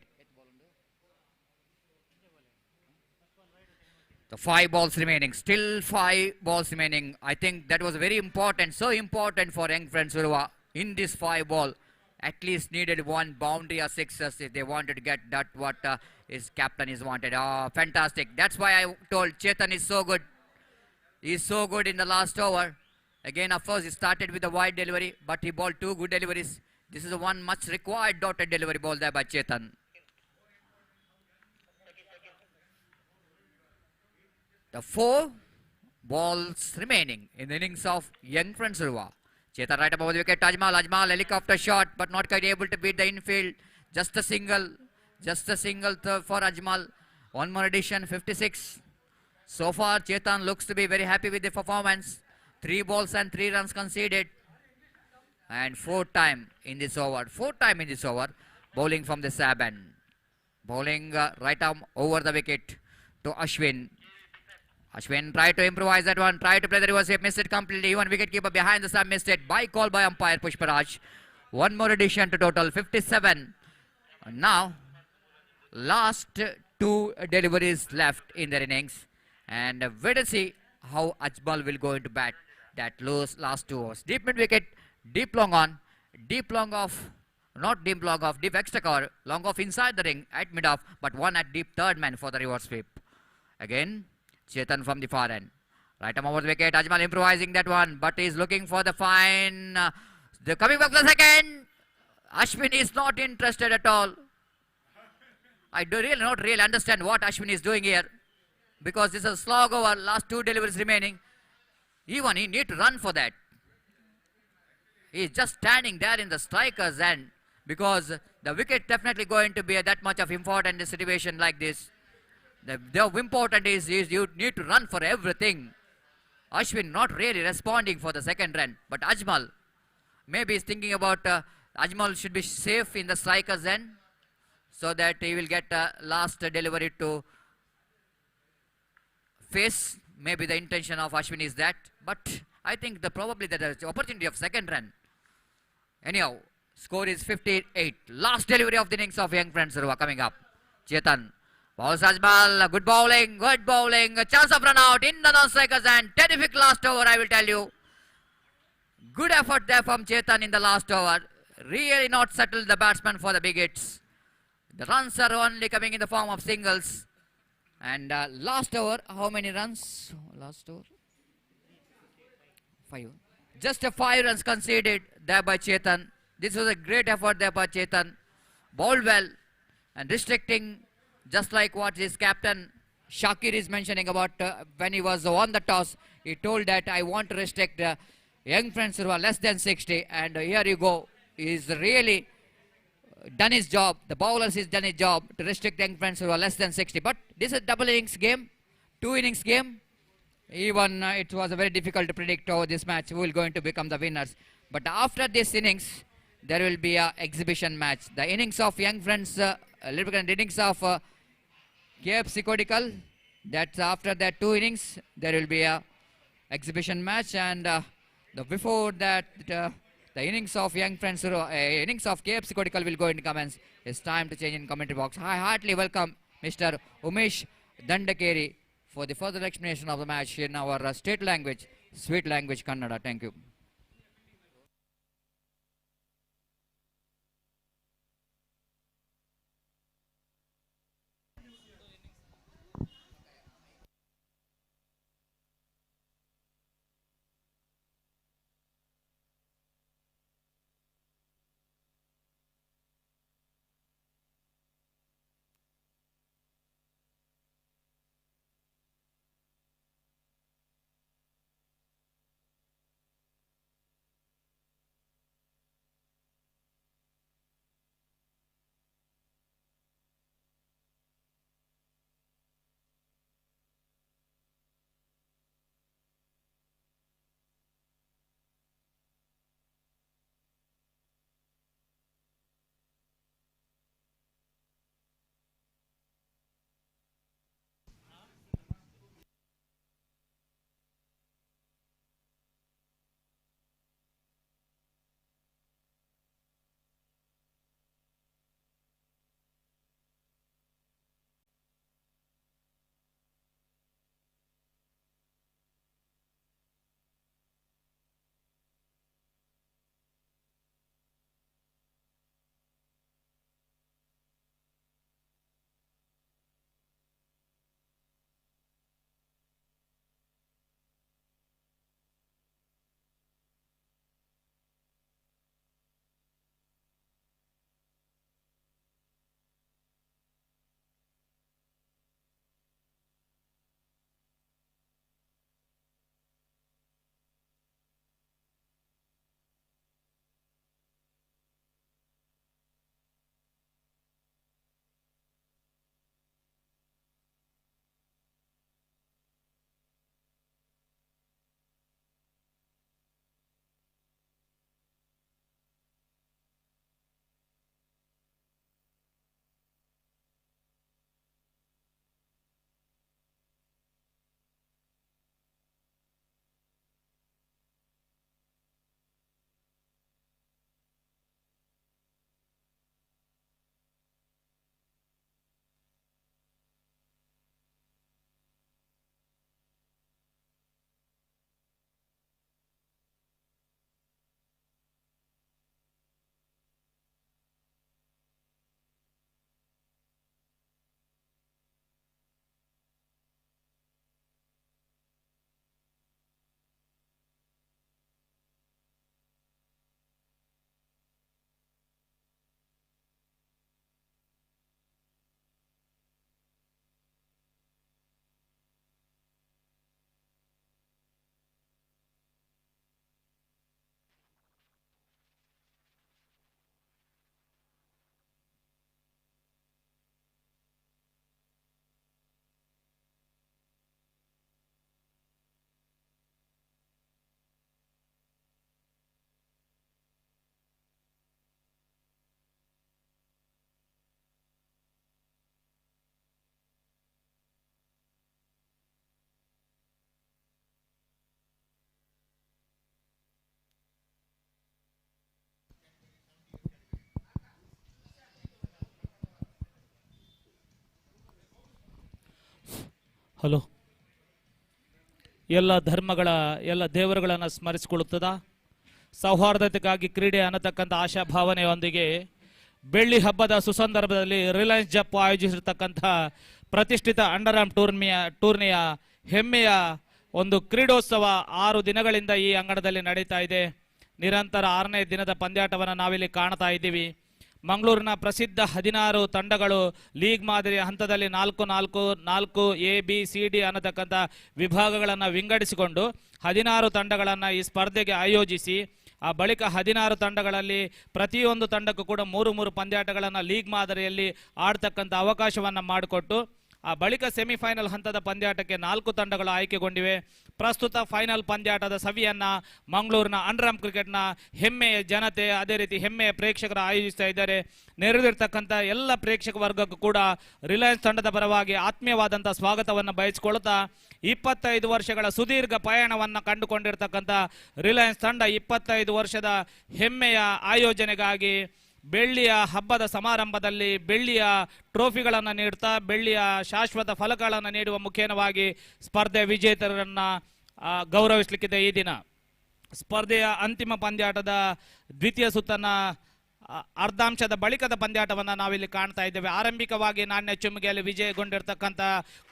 Speaker 1: The 5 balls remaining, still 5 balls remaining. I think that was very important, so important for young friends Surua. In this 5 ball, at least needed 1 boundary or 6s if they wanted to get that what his captain is wanted. Fantastic. That's why I told Chetan is so good. He is so good in the last over. Again, of course, he started with a wide delivery, but he bowled 2 good deliveries. This is the one much required dotted delivery ball there by Chetan. The 4 balls remaining in the innings of young friends Surua. Chetan right above the wicket. Ajmal helicopter shot, but not quite able to beat the infield. Just a single for Ajmal. One more addition, 56. So far, Chetan looks to be very happy with the performance. 3 balls and 3 runs conceded. And 4 time in this over. Bowling from the Saban. Bowling right arm over the wicket to Ashwin. Ashwin tried to improvise that one, tried to play the reverse sweep, missed it completely. Even wicketkeeper behind the stump missed it. By call by umpire Pushparaj. One more addition to total, 57. And now, last 2 deliveries left in their innings. And wait and see how Ajmal will go into bat that last 2 overs. Deep mid wicket, deep long on, deep long off, not deep long off, deep extra cover, long off inside the ring at mid off, but one at deep third man for the reverse sweep. Again, Chetan from the far end. Right arm over the wicket. Ajmal improvising that one, but he's looking for the fine. They're coming back for the second. Ashwin is not interested at all. I do really not really understand what Ashwin is doing here, because this is a slog over. Last 2 deliveries remaining. Even he need to run for that. He's just standing there in the striker's end because the wicket definitely going to be that much of important in a situation like this. The important is you need to run for everything. Ashwin not really responding for the second run, but Ajmal maybe is thinking about Ajmal should be safe in the striker's end so that he will get last delivery to face. Maybe the intention of Ashwin is that, but I think probably that there is opportunity of second run. Anyhow, score is 58. Last delivery of the innings of young friends who are coming up. Chetan. Bowls Ajmal, good bowling, a chance of run out in the non-strikers and terrific last over, I will tell you. Good effort there from Chetan in the last over. Really not settled the batsman for the big hits. The runs are only coming in the form of singles. And last over, how many runs? Last over? 5. Just 5 runs conceded there by Chetan. This was a great effort there by Chetan. Bowled well and restricting, just like what his captain Shakir is mentioning about when he was won the toss. He told that I want to restrict young friends who are less than 60, and here you go. is really done his job. The bowlers has done his job to restrict young friends who are less than 60. But this is a double innings game, 2 innings game. Even it was very difficult to predict over this match who will going to become the winners. But after this innings, there will be a exhibition match. The innings of young friends, innings of KFC Kodigal. That's after that 2 innings, there will be a exhibition match, and before that, the innings of young friends, innings of KFC Kodigal will go into commence. It's time to change in commentary box. I heartily welcome Mr. Umesh Dandakeri for the further explanation of the match in our state language, sweet language Kannada. Thank you.
Speaker 4: Hello, ಎಲ್ಲ ಧರ್ಮಗಳ ಎಲ್ಲ ದೇವರುಗಳನ್ನು ಸ್ಮರಿಸಿಕೊಳ್ಳುತ್ತದ ಸೌಹಾರ್ದತೆಗಾಗಿ ಕ್ರೀಡೆ ಅನ್ನತಕ್ಕಂಥ ಆಶಾಭಾವನೆಯೊಂದಿಗೆ ಬೆಳ್ಳಿ ಹಬ್ಬದ ಸುಸಂದರ್ಭದಲ್ಲಿ ರಿಲಯನ್ಸ್ ಜಪ್ ಆಯೋಜಿಸಿರ್ತಕ್ಕಂಥ ಪ್ರತಿಷ್ಠಿತ under arm ಟೂರ್ನಿಯ ಹೆಮ್ಮೆಯ ಒಂದು ಕ್ರೀಡೋತ್ಸವ 6 ದಿನಗಳಿಂದ ಈ ಅಂಗಣದಲ್ಲಿ ನಡೀತಾ ಇದೆ. ನಿರಂತರ 6ನೇ ದಿನದ ಪಂದ್ಯಾಟವನ್ನು ನಾವಿಲ್ಲಿ ಕಾಣ್ತಾ ಇದ್ದೀವಿ. ಮಂಗಳೂರಿನ ಪ್ರಸಿದ್ಧ 16 ತಂಡಗಳು ಲೀಗ್ ಮಾದರಿಯ ಹಂತದಲ್ಲಿ 4 ಎ ಬಿ ಸಿ ಡಿ ಅನ್ನತಕ್ಕಂಥ ವಿಭಾಗಗಳನ್ನು ವಿಂಗಡಿಸಿಕೊಂಡು 16 ತಂಡಗಳನ್ನು ಈ ಸ್ಪರ್ಧೆಗೆ ಆಯೋಜಿಸಿ ಆ ಬಳಿಕ 16 ತಂಡಗಳಲ್ಲಿ ಪ್ರತಿಯೊಂದು ತಂಡಕ್ಕೂ ಕೂಡ 3 ಪಂದ್ಯಾಟಗಳನ್ನು ಲೀಗ್ ಮಾದರಿಯಲ್ಲಿ ಆಡ್ತಕ್ಕಂಥ ಅವಕಾಶವನ್ನು ಮಾಡಿಕೊಟ್ಟು ಆ ಬಳಿಕ ಸೆಮಿಫೈನಲ್ ಹಂತದ ಪಂದ್ಯಾಟಕ್ಕೆ 4 ತಂಡಗಳು ಆಯ್ಕೆಗೊಂಡಿವೆ. ಪ್ರಸ್ತುತ ಫೈನಲ್ ಪಂದ್ಯಾಟದ ಸವಿಯನ್ನ ಮಂಗಳೂರಿನ ಅಂಡರ್ಆರ್ಮ್ ಕ್ರಿಕೆಟ್ನ ಹೆಮ್ಮೆಯ ಜನತೆ, ಅದೇ ರೀತಿ ಹೆಮ್ಮೆಯ ಪ್ರೇಕ್ಷಕರು ಆಯೋಜಿಸ್ತಾ ಇದ್ದಾರೆ. ನೆರೆದಿರ್ತಕ್ಕಂಥ ಎಲ್ಲ ಪ್ರೇಕ್ಷಕ ವರ್ಗಕ್ಕೂ ಕೂಡ ರಿಲಯನ್ಸ್ ತಂಡದ ಪರವಾಗಿ ಆತ್ಮೀಯವಾದಂಥ ಸ್ವಾಗತವನ್ನು ಬಯಸಿಕೊಳ್ಳುತ್ತಾ 25 ವರ್ಷಗಳ ಸುದೀರ್ಘ ಪಯಣವನ್ನು ಕಂಡುಕೊಂಡಿರ್ತಕ್ಕಂಥ ರಿಲಯನ್ಸ್ ತಂಡ 25 ವರ್ಷದ ಹೆಮ್ಮೆಯ ಆಯೋಜನೆಗಾಗಿ ಬೆಳ್ಳಿಯ ಹಬ್ಬದ ಸಮಾರಂಭದಲ್ಲಿ ಬೆಳ್ಳಿಯ ಟ್ರೋಫಿಗಳನ್ನು ನೀಡುತ್ತಾ ಬೆಳ್ಳಿಯ ಶಾಶ್ವತ ಫಲಕಗಳನ್ನು ನೀಡುವ ಮುಖೇನವಾಗಿ ಸ್ಪರ್ಧೆ ವಿಜೇತರನ್ನ ಗೌರವಿಸಲಿಕ್ಕಿದೆ. ಈ ದಿನ ಸ್ಪರ್ಧೆಯ ಅಂತಿಮ ಪಂದ್ಯಾಟದ ದ್ವಿತೀಯ ಸುತ್ತನ್ನ ಅರ್ಧಾಂಶದ ಬಳಿಕದ ಪಂದ್ಯಾಟವನ್ನು ನಾವಿಲ್ಲಿ ಕಾಣ್ತಾ ಇದ್ದೇವೆ. ಆರಂಭಿಕವಾಗಿ ನಾಣ್ಯ ಚುಮ್ಮಿಗೆಯಲ್ಲಿ ವಿಜಯಗೊಂಡಿರ್ತಕ್ಕಂಥ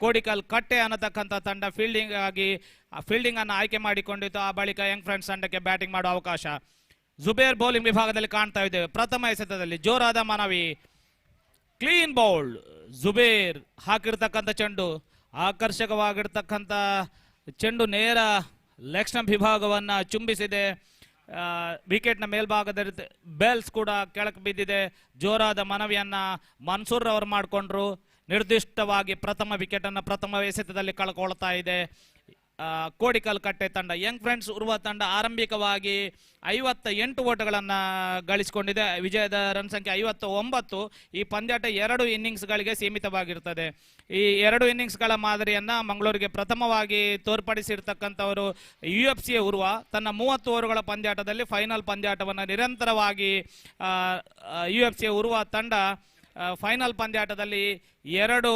Speaker 4: ಕೋಡಿಕಲ್ ಕಟ್ಟೆ ಅನ್ನತಕ್ಕಂಥ ತಂಡ ಫೀಲ್ಡಿಂಗ್ ಅನ್ನು ಆಯ್ಕೆ ಮಾಡಿಕೊಂಡಿತ್ತು. ಆ ಬಳಿಕ ಯಂಗ್ ಫ್ರೆಂಡ್ಸ್ ತಂಡಕ್ಕೆ ಬ್ಯಾಟಿಂಗ್ ಮಾಡುವ ಅವಕಾಶ ಜುಬೇರ್ ಬೌಲಿಂಗ್ ವಿಭಾಗದಲ್ಲಿ ಕಾಣ್ತಾ ಇದ್ದೇವೆ. ಪ್ರಥಮ ಎಸೆತದಲ್ಲಿ ಜೋರಾದ ಮನವಿ, ಕ್ಲೀನ್ ಬೌಲ್ಡ್. ಜುಬೇರ್ ಹಾಕಿರ್ತಕ್ಕಂಥ ಚೆಂಡು, ಆಕರ್ಷಕವಾಗಿರ್ತಕ್ಕಂಥ ಚೆಂಡು ನೇರ ಲೆಗ್ ಸ್ಟಂಪ್ ವಿಭಾಗವನ್ನು ಚುಂಬಿಸಿದೆ. ವಿಕೆಟ್ನ ಮೇಲ್ಭಾಗದ ಬೆಲ್ಸ್ ಕೂಡ ಕೆಳಕ್ಕೆ ಬಿದ್ದಿದೆ. ಜೋರಾದ ಮನವಿಯನ್ನ ಮನ್ಸೂರ್ ಅವರು ಮಾಡಿಕೊಂಡ್ರು. ನಿರ್ದಿಷ್ಟವಾಗಿ ಪ್ರಥಮ ವಿಕೆಟನ್ನು ಪ್ರಥಮ ಎಸೆತದಲ್ಲಿ ಕಳ್ಕೊಳ್ತಾ ಇದೆ ಕೋಡಿಕಲ್ ಕಟ್ಟೆ ತಂಡ. ಯಂಗ್ ಫ್ರೆಂಡ್ಸ್ ಉರ್ವ ತಂಡ ಆರಂಭಿಕವಾಗಿ 58 ಓಟಗಳನ್ನು ಗಳಿಸಿಕೊಂಡಿದೆ. ವಿಜಯದ ರನ್ ಸಂಖ್ಯೆ 59. ಈ ಪಂದ್ಯಾಟ 2 ಇನ್ನಿಂಗ್ಸ್ಗಳಿಗೆ ಸೀಮಿತವಾಗಿರ್ತದೆ. ಈ 2 ಇನ್ನಿಂಗ್ಸ್ಗಳ ಮಾದರಿಯನ್ನ ಮಂಗಳೂರಿಗೆ ಪ್ರಥಮವಾಗಿ ತೋರ್ಪಡಿಸಿರ್ತಕ್ಕಂಥವರು UFC ಉರ್ವ ತನ್ನ 30 ಓವರ್ಗಳ ಪಂದ್ಯಾಟದಲ್ಲಿ ಫೈನಲ್ ಪಂದ್ಯಾಟವನ್ನು ನಿರಂತರವಾಗಿ UFC ಉರ್ವ ತಂಡ ಫೈನಲ್ ಪಂದ್ಯಾಟದಲ್ಲಿ 2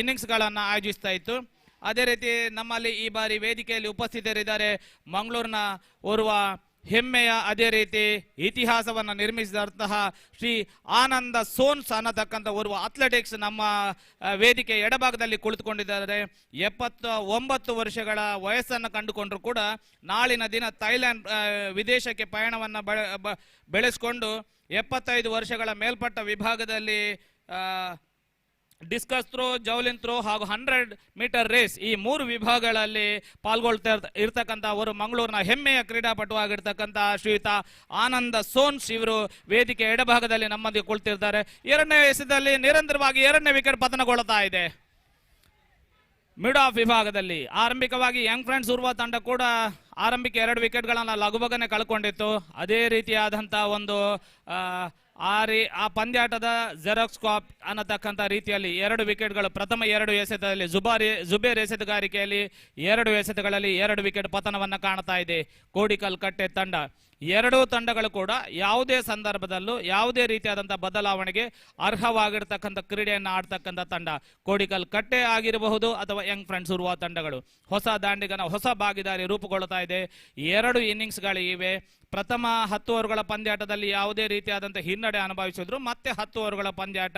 Speaker 4: ಇನ್ನಿಂಗ್ಸ್ಗಳನ್ನು ಆಯೋಜಿಸ್ತಾ ಇತ್ತು. ಅದೇ ರೀತಿ ನಮ್ಮಲ್ಲಿ ಈ ಬಾರಿ ವೇದಿಕೆಯಲ್ಲಿ ಉಪಸ್ಥಿತರಿದ್ದಾರೆ ಮಂಗಳೂರಿನ ಓರ್ವ ಹೆಮ್ಮೆಯ ಅದೇ ರೀತಿ ಇತಿಹಾಸವನ್ನು ನಿರ್ಮಿಸಿದಂತಹ ಶ್ರೀ ಆನಂದ ಸೋನ್ಸ್ ಅನ್ನತಕ್ಕಂಥ ಓರ್ವ ಅಥ್ಲೆಟಿಕ್ಸ್ ನಮ್ಮ ವೇದಿಕೆ ಎಡಭಾಗದಲ್ಲಿ ಕುಳಿತುಕೊಂಡಿದ್ದಾರೆ. 79 ವರ್ಷಗಳ ವಯಸ್ಸನ್ನು ಕಂಡುಕೊಂಡ್ರು ಕೂಡ ನಾಳಿನ ದಿನ ಥೈಲ್ಯಾಂಡ್ ವಿದೇಶಕ್ಕೆ ಪಯಣವನ್ನು ಬೆಳೆಸಿಕೊಂಡು 75 ವರ್ಷಗಳ ಮೇಲ್ಪಟ್ಟ ವಿಭಾಗದಲ್ಲಿ ಡಿಸ್ಕಸ್ ಥ್ರೋ, ಜೌಲಿನ್ ಥ್ರೋ ಹಾಗೂ 100 ಮೀಟರ್ ರೇಸ್ ಈ 3 ವಿಭಾಗಗಳಲ್ಲಿ ಪಾಲ್ಗೊಳ್ತಾ ಇರ್ತಕ್ಕಂಥ ಅವರು ಮಂಗಳೂರಿನ ಹೆಮ್ಮೆಯ ಕ್ರೀಡಾಪಟು ಆಗಿರ್ತಕ್ಕಂಥ ಶ್ರೀಯುತ ಆನಂದ ಸೋನ್ಸ್ ಇವರು ವೇದಿಕೆ ಎಡಭಾಗದಲ್ಲಿ ನಮ್ಮೊಂದಿಗೆ ಕುಳಿತಿರ್ತಾರೆ. 2ನೇ ಎಸೆತದಲ್ಲಿ ನಿರಂತರವಾಗಿ 2ನೇ ವಿಕೆಟ್ ಪತನಗೊಳ್ಳುತ್ತಾ ಇದೆ. ಮಿಡ್ ಆಫ್ ವಿಭಾಗದಲ್ಲಿ ಆರಂಭಿಕವಾಗಿ ಯಂಗ್ ಫ್ರೆಂಡ್ಸ್ ಉರ್ವ ತಂಡ ಕೂಡ ಆರಂಭಿಕ 2 ವಿಕೆಟ್ಗಳನ್ನು ಲಘುಬಗನೆ ಕಳ್ಕೊಂಡಿತ್ತು. ಅದೇ ರೀತಿಯಾದಂಥ ಒಂದು ಆ ಪಂದ್ಯಾಟದ ಜೆರಾಕ್ಸ್ ಕಾಪ್ ಅನ್ನತಕ್ಕಂಥ ರೀತಿಯಲ್ಲಿ 2 ವಿಕೆಟ್ಗಳು ಪ್ರಥಮ 2 ಎಸೆತದಲ್ಲಿ ಜುಬೇರ್ ಎಸೆತಗಾರಿಕೆಯಲ್ಲಿ 2 ಎಸೆತಗಳಲ್ಲಿ 2 ವಿಕೆಟ್ ಪತನವನ್ನು ಕಾಣ್ತಾ ಇದೆ ಕೋಡಿಕಲ್ ಕಟ್ಟೆ ತಂಡ. 2 ತಂಡಗಳು ಕೂಡ ಯಾವುದೇ ಸಂದರ್ಭದಲ್ಲೂ ಯಾವುದೇ ರೀತಿಯಾದಂಥ ಬದಲಾವಣೆಗೆ ಅರ್ಹವಾಗಿರ್ತಕ್ಕಂಥ ಕ್ರೀಡೆಯನ್ನು ಆಡ್ತಕ್ಕಂಥ ತಂಡ. ಕೋಡಿಕಲ್ ಕಟ್ಟೆ ಆಗಿರಬಹುದು ಅಥವಾ ಯಂಗ್ ಫ್ರೆಂಡ್ಸ್ ಉರುವ ತಂಡಗಳು ಹೊಸ ದಾಂಡಿಗನ ಹೊಸ ಭಾಗಿದಾರಿ ರೂಪುಗೊಳ್ಳುತ್ತಾ ಇದೆ. 2 ಇನ್ನಿಂಗ್ಸ್ಗಳಿವೆ. ಪ್ರಥಮ 10 ಓವರ್ಗಳ ಪಂದ್ಯಾಟದಲ್ಲಿ ಯಾವುದೇ ರೀತಿಯಾದಂಥ ಹಿನ್ನಡೆ ಅನುಭವಿಸಿದ್ರು ಮತ್ತೆ 10 ಓವರ್ಗಳ ಪಂದ್ಯಾಟ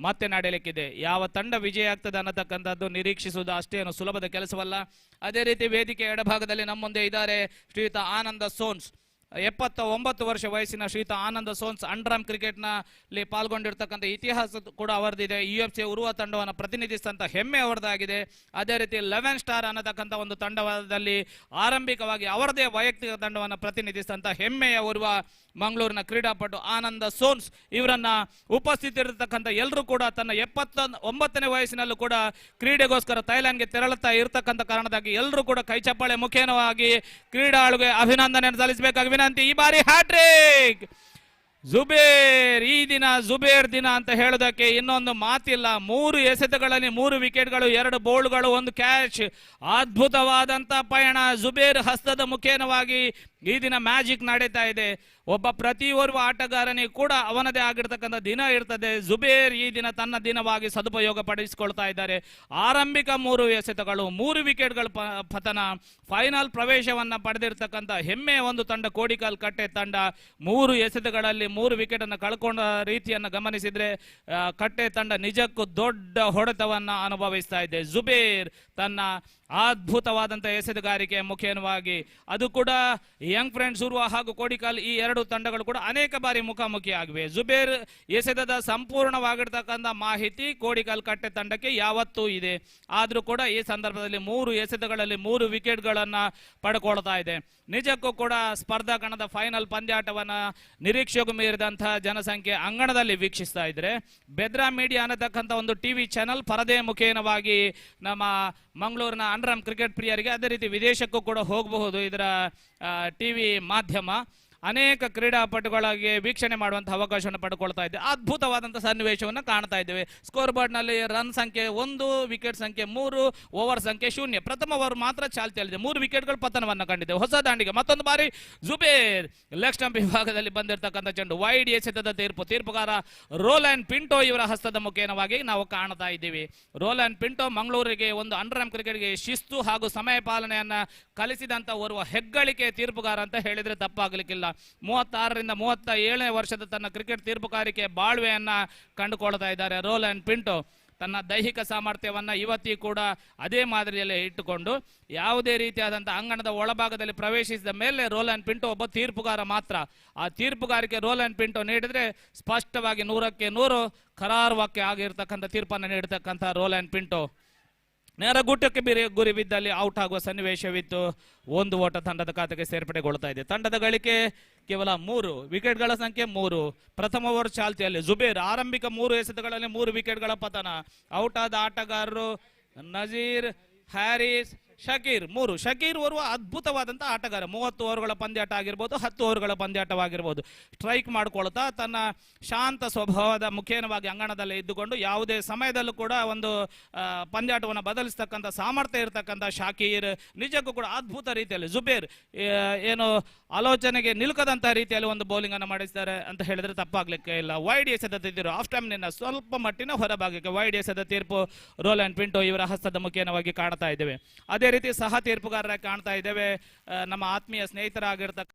Speaker 4: ಮತ್ತೆ ನಡೆಯಲಿಕ್ಕಿದೆ. ಯಾವ ತಂಡ ವಿಜಯ ಆಗ್ತದೆ ಅನ್ನತಕ್ಕಂಥದ್ದು ನಿರೀಕ್ಷಿಸುವುದು ಅಷ್ಟೇನು ಸುಲಭದ ಕೆಲಸವಲ್ಲ. ಅದೇ ರೀತಿ ವೇದಿಕೆ ಎಡಭಾಗದಲ್ಲಿ ನಮ್ಮ ಮುಂದೆ ಇದ್ದಾರೆ ಶ್ರೀಯುತ ಆನಂದ ಸೋನ್ಸ್. 79 ವರ್ಷ ವಯಸ್ಸಿನ ಶ್ರೀಯುತ ಆನಂದ ಸೋನ್ಸ್ ಅಂಡರ್ಆರ್ಮ್ ಕ್ರಿಕೆಟ್ನಲ್ಲಿ ಪಾಲ್ಗೊಂಡಿರ್ತಕ್ಕಂಥ ಇತಿಹಾಸ ಕೂಡ ಅವರದಿದೆ. UFC ಉರುವ ತಂಡವನ್ನು ಪ್ರತಿನಿಧಿಸಿದಂಥ ಹೆಮ್ಮೆ ಅವರದಾಗಿದೆ. ಅದೇ ರೀತಿ 11 ಸ್ಟಾರ್ ಅನ್ನತಕ್ಕಂಥ ಒಂದು ತಂಡದಲ್ಲಿ ಆರಂಭಿಕವಾಗಿ ಅವರದೇ ವೈಯಕ್ತಿಕ ತಂಡವನ್ನು ಪ್ರತಿನಿಧಿಸಿದಂಥ ಹೆಮ್ಮೆಯ ಉರುವ ಮಂಗಳೂರಿನ ಕ್ರೀಡಾಪಟು ಆನಂದ ಸೋನ್ಸ್ ಇವರನ್ನ ಉಪಸ್ಥಿತರಿರ್ತಕ್ಕಂಥ ಎಲ್ಲರೂ ಕೂಡ ತನ್ನ 79ನೇ ವಯಸ್ಸಿನಲ್ಲೂ ಕೂಡ ಕ್ರೀಡೆಗೋಸ್ಕರ ಥೈಲ್ಯಾಂಡ್ಗೆ ತೆರಳುತ್ತಾ ಇರತಕ್ಕಂಥ ಕಾರಣದಾಗಿ ಎಲ್ಲರೂ ಕೂಡ ಕೈ ಚಪ್ಪಾಳೆ ಮುಖೇನವಾಗಿ ಕ್ರೀಡಾಳುಗೆ ಅಭಿನಂದನೆಯನ್ನು ಸಲ್ಲಿಸಬೇಕಾಗಿ ವಿನಂತಿ. ಈ ಬಾರಿ ಹ್ಯಾಟ್ರಿಕ್ ಜುಬೇರ್, ಈ ದಿನ ಜುಬೇರ್ ದಿನ ಅಂತ ಹೇಳೋದಕ್ಕೆ ಇನ್ನೊಂದು ಮಾತಿಲ್ಲ. 3 ಎಸೆತಗಳಲ್ಲಿ 3 ವಿಕೆಟ್ಗಳು, 2 ಬೌಲ್ಡ್ಗಳು, 1 ಕ್ಯಾಚ್. ಅದ್ಭುತವಾದಂತ ಪಯಣ ಜುಬೇರ್ ಹಸ್ತದ ಮುಖೇನವಾಗಿ ಈ ದಿನ ಮ್ಯಾಜಿಕ್ ನಡೀತಾ ಇದೆ. ಒಬ್ಬ ಪ್ರತಿಯೋರ್ವ ಆಟಗಾರನಿಗೆ ಕೂಡ ಅವನದೇ ಆಗಿರ್ತಕ್ಕಂಥ ದಿನ ಇರ್ತದೆ. ಜುಬೇರ್ ಈ ದಿನ ತನ್ನ ದಿನವಾಗಿ ಸದುಪಯೋಗ ಪಡಿಸಿಕೊಳ್ತಾ ಇದ್ದಾರೆ. ಆರಂಭಿಕ 3 ಎಸೆತಗಳು, 3 ವಿಕೆಟ್ಗಳ ಪತನ, ಫೈನಲ್ ಪ್ರವೇಶವನ್ನ ಪಡೆದಿರ್ತಕ್ಕಂಥ ಹೆಮ್ಮೆಯ ಒಂದು ತಂಡ ಕೋಡಿಕಲ್ ಕಟ್ಟೆ ತಂಡ. 3 ಎಸೆತಗಳಲ್ಲಿ 3 ವಿಕೆಟ್ ಅನ್ನು ಕಳ್ಕೊಂಡ ರೀತಿಯನ್ನು ಗಮನಿಸಿದ್ರೆ ಕಟ್ಟೆ ತಂಡ ನಿಜಕ್ಕೂ ದೊಡ್ಡ ಹೊಡೆತವನ್ನ ಅನುಭವಿಸ್ತಾ ಇದೆ. ಜುಬೇರ್ ತನ್ನ ಅದ್ಭುತವಾದಂಥ ಎಸೆದುಗಾರಿಕೆ ಮುಖೇನವಾಗಿ ಅದು ಕೂಡ ಯಂಗ್ ಫ್ರೆಂಡ್ಸ್ ಉರ್ವ ಹಾಗೂ ಕೋಡಿಕಾಲ್ ಈ ಎರಡು ತಂಡಗಳು ಕೂಡ ಅನೇಕ ಬಾರಿ ಮುಖಾಮುಖಿ ಆಗಿವೆ. ಜುಬೇರ್ ಎಸೆದದ ಸಂಪೂರ್ಣವಾಗಿರ್ತಕ್ಕಂಥ ಮಾಹಿತಿ ಕೋಡಿಕಾಲ್ ಕಟ್ಟೆ ತಂಡಕ್ಕೆ ಯಾವತ್ತೂ ಇದೆ. ಆದರೂ ಕೂಡ ಈ ಸಂದರ್ಭದಲ್ಲಿ 3 ಎಸೆತಗಳಲ್ಲಿ 3 ವಿಕೆಟ್ಗಳನ್ನು ಪಡ್ಕೊಳ್ತಾ ಇದೆ. ನಿಜಕ್ಕೂ ಕೂಡ ಸ್ಪರ್ಧಾ ಕಣದ ಫೈನಲ್ ಪಂದ್ಯಾಟವನ್ನ ನಿರೀಕ್ಷೆಗೂ ಮೀರಿದಂತಹ ಜನಸಂಖ್ಯೆ ಅಂಗಣದಲ್ಲಿ ವೀಕ್ಷಿಸ್ತಾ ಇದ್ರೆ ಬೆದ್ರಾ ಮೀಡಿಯಾ ಅನ್ನತಕ್ಕಂಥ ಒಂದು ಟಿವಿ ಚಾನಲ್ ಪರದೆ ಮುಖೇನವಾಗಿ ನಮ್ಮ ಮಂಗಳೂರಿನ ಅಂಡರ್ಆರ್ಮ್ ಕ್ರಿಕೆಟ್ ಪ್ರಿಯರಿಗೆ ಅದೇ ರೀತಿ ವಿದೇಶಕ್ಕೂ ಕೂಡ ಹೋಗಬಹುದು. ಇದರ ಟಿವಿ ಮಾಧ್ಯಮ ಅನೇಕ ಕ್ರೀಡಾಪಟುಗಳಿಗೆ ವೀಕ್ಷಣೆ ಮಾಡುವಂತಹ ಅವಕಾಶವನ್ನು ಪಡ್ಕೊಳ್ತಾ ಇದೆ. ಅದ್ಭುತವಾದಂತಹ ಸನ್ನಿವೇಶವನ್ನು ಕಾಣ್ತಾ ಇದ್ದೇವೆ. ಸ್ಕೋರ್ ಬೋರ್ಡ್ ನಲ್ಲಿ ರನ್ ಸಂಖ್ಯೆ 1, ವಿಕೆಟ್ ಸಂಖ್ಯೆ 3, ಓವರ್ ಸಂಖ್ಯೆ 0. ಪ್ರಥಮ ಓವರ್ ಮಾತ್ರ ಚಾಲ್ತಿಯಲ್ಲಿದೆ. 3 ವಿಕೆಟ್ಗಳು ಪತನವನ್ನು ಕಂಡಿದೆ. ಹೊಸ ದಾಂಡಿಗೆ ಮತ್ತೊಂದು ಬಾರಿ ಜುಬೇರ್ ಲೆಗ್ ಸ್ಟಂಪ್ ವಿಭಾಗದಲ್ಲಿ ಬಂದಿರತಕ್ಕಂಥ ಚೆಂಡು ವೈಡ್ ಎಸೆತದ ತೀರ್ಪುಗಾರ ರೋಲ್ಯಾಂಡ್ ಪಿಂಟೋ ಇವರ ಹಸ್ತದ ಮುಖೇನವಾಗಿ ನಾವು ಕಾಣ್ತಾ ಇದ್ದೀವಿ. ರೋಲ್ಯಾಂಡ್ ಪಿಂಟೋ ಮಂಗಳೂರಿಗೆ ಒಂದು ಅಂಡರ್ಆರ್ಮ್ ಕ್ರಿಕೆಟ್ಗೆ ಶಿಸ್ತು ಹಾಗೂ ಸಮಯ ಪಾಲನೆಯನ್ನ ಕಲಿಸಿದಂತ ಓರ್ವ ಹೆಗ್ಗಳಿಕೆ ತೀರ್ಪುಗಾರ ಅಂತ ಹೇಳಿದ್ರೆ ತಪ್ಪಾಗಲಿಕ್ಕಿಲ್ಲ. 36ರಿಂದ 37ನೇ ವರ್ಷದ ತನ್ನ ಕ್ರಿಕೆಟ್ ತೀರ್ಪುಗಾರಿಕೆ ಬಾಳ್ವೆಯನ್ನ ಕಂಡುಕೊಳ್ತಾ ಇದ್ದಾರೆ ರೋಲ್ಯಾಂಡ್ ಪಿಂಟೋ. ತನ್ನ ದೈಹಿಕ ಸಾಮರ್ಥ್ಯವನ್ನ ಇವತ್ತಿಗೂ ಕೂಡ ಅದೇ ಮಾದರಿಯಲ್ಲಿ ಇಟ್ಟುಕೊಂಡು ಯಾವುದೇ ರೀತಿಯಾದಂಥ ಅಂಗಣದ ಒಳಭಾಗದಲ್ಲಿ ಪ್ರವೇಶಿಸಿದ ಮೇಲೆ ರೋಲ್ಯಾಂಡ್ ಪಿಂಟೋ ಒಬ್ಬ ತೀರ್ಪುಗಾರ ಮಾತ್ರ. ಆ ತೀರ್ಪುಗಾರಿಕೆ ರೋಲ್ಯಾಂಡ್ ಪಿಂಟೋ ನೀಡಿದ್ರೆ ಸ್ಪಷ್ಟವಾಗಿ 100ಕ್ಕೆ 100 ಕರಾರುವಾಕ್ಯ ಆಗಿರ್ತಕ್ಕಂಥ ತೀರ್ಪನ್ನು ನೀಡತಕ್ಕಂಥ ರೋಲ್ಯಾಂಡ್ ಪಿಂಟೋ ನೇರ ಗುಟ್ಟಕ್ಕೆ ಗುರಿ ಬಿದ್ದಲ್ಲಿ ಔಟ್ ಆಗುವ ಸನ್ನಿವೇಶವಿತ್ತು. 1 ಓಟ ತಂಡದ ಖಾತೆಗೆ ಸೇರ್ಪಡೆಗೊಳ್ತಾ ಇದೆ. ತಂಡದ ಗಳಿಕೆ ಕೇವಲ 3, ವಿಕೆಟ್ಗಳ ಸಂಖ್ಯೆ 3. ಪ್ರಥಮ ಓವರ್ ಚಾಲ್ತಿಯಲ್ಲಿ ಜುಬೇರ್ ಆರಂಭಿಕ 3 ಎಸೆತಗಳಲ್ಲಿ 3 ವಿಕೆಟ್ಗಳ ಪತನ. ಔಟ್ ಆದ ಆಟಗಾರರು ನಜೀರ್, ಹ್ಯಾರಿಸ್, ಶಕೀರ್. ಶಕೀರ್ ಓರ್ವ ಅದ್ಭುತವಾದಂತಹ ಆಟಗಾರ. 30 ಓವರ್ಗಳ ಪಂದ್ಯಾಟ ಆಗಿರ್ಬೋದು, 10 ಓವರ್ಗಳ ಪಂದ್ಯಾಟವಾಗಿರ್ಬೋದು. ಸ್ಟ್ರೈಕ್ ಮಾಡ್ಕೊಳ್ತಾ ತನ್ನ ಶಾಂತ ಸ್ವಭಾವದ ಮುಖೇನವಾಗಿ ಅಂಗಣದಲ್ಲಿ ಇದ್ದುಕೊಂಡು ಯಾವುದೇ ಸಮಯದಲ್ಲೂ ಕೂಡ ಒಂದು ಪಂದ್ಯಾಟವನ್ನು ಬದಲಿಸ್ತಕ್ಕಂಥ ಸಾಮರ್ಥ್ಯ ಇರತಕ್ಕಂಥ ಶಾಕೀರ್ ನಿಜಕ್ಕೂ ಕೂಡ ಅದ್ಭುತ ರೀತಿಯಲ್ಲಿ ಜುಬೇರ್ ಏನು ಆಲೋಚನೆಗೆ ನಿಲುಕದಂತಹ ರೀತಿಯಲ್ಲಿ ಒಂದು ಬೌಲಿಂಗ್ ಅನ್ನು ಮಾಡಿದ್ದಾರೆ ಅಂತ ಹೇಳಿದ್ರೆ ತಪ್ಪಾಗ್ಲಿಕ್ಕೆ ಇಲ್ಲ. ವೈಡ್ ಎಸೆದ ತೀರ್ಪು ಆಫ್ ಟೈಮ್ ನಿನ್ನ ಸ್ವಲ್ಪ ಮಟ್ಟಿನ ಹೊರಭಾಗಕ್ಕೆ ವೈಡ್ ಎಸೆದ ತೀರ್ಪು ರೋಲ್ಯಾಂಡ್ ಪಿಂಟೋ ಇವರ ಹಸ್ತದ ಮುಖೇನವಾಗಿ ಕಾಣ್ತಾ ಇದ್ದೇವೆ. ಅದೇ ರೀತಿ ಸಹ ತೀರ್ಪುಗಾರರಾಗಿ ಕಾಣ್ತಾ ಇದ್ದೇವೆ ನಮ್ಮ ಆತ್ಮೀಯ ಸ್ನೇಹಿತರಾಗಿರ್ತಕ್ಕ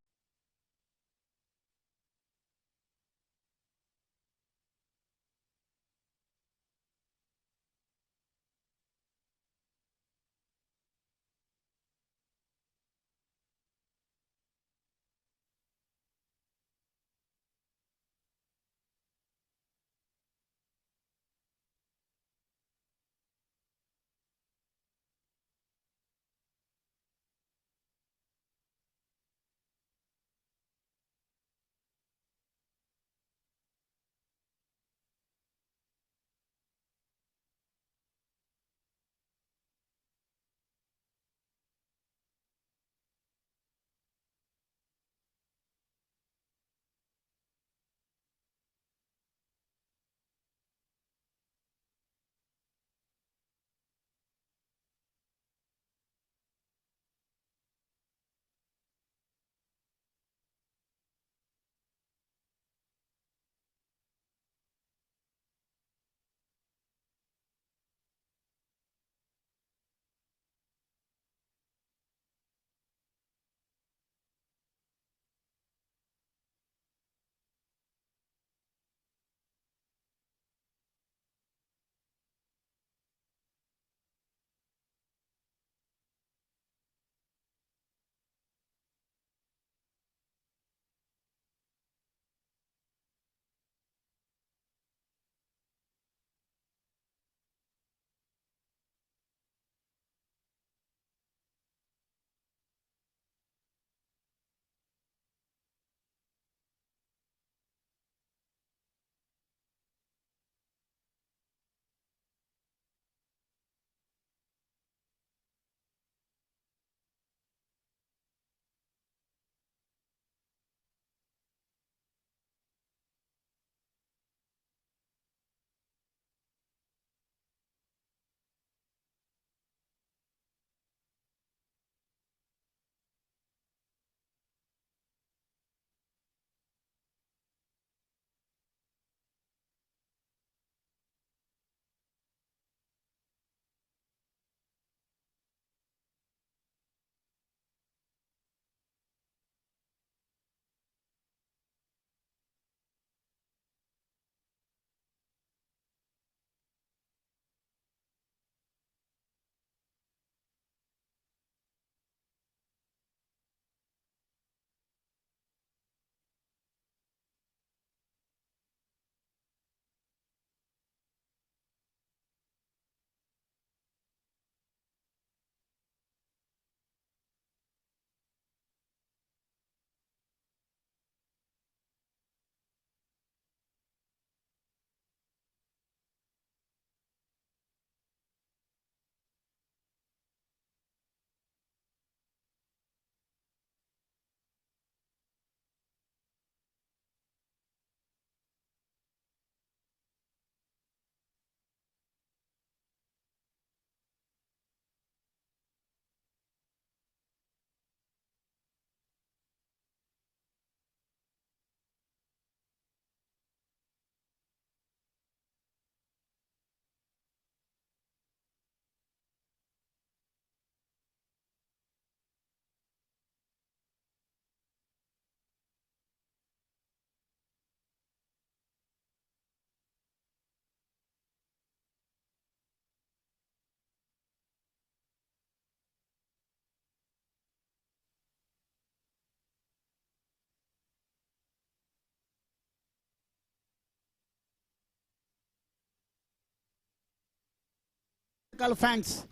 Speaker 5: Kodikkal fans.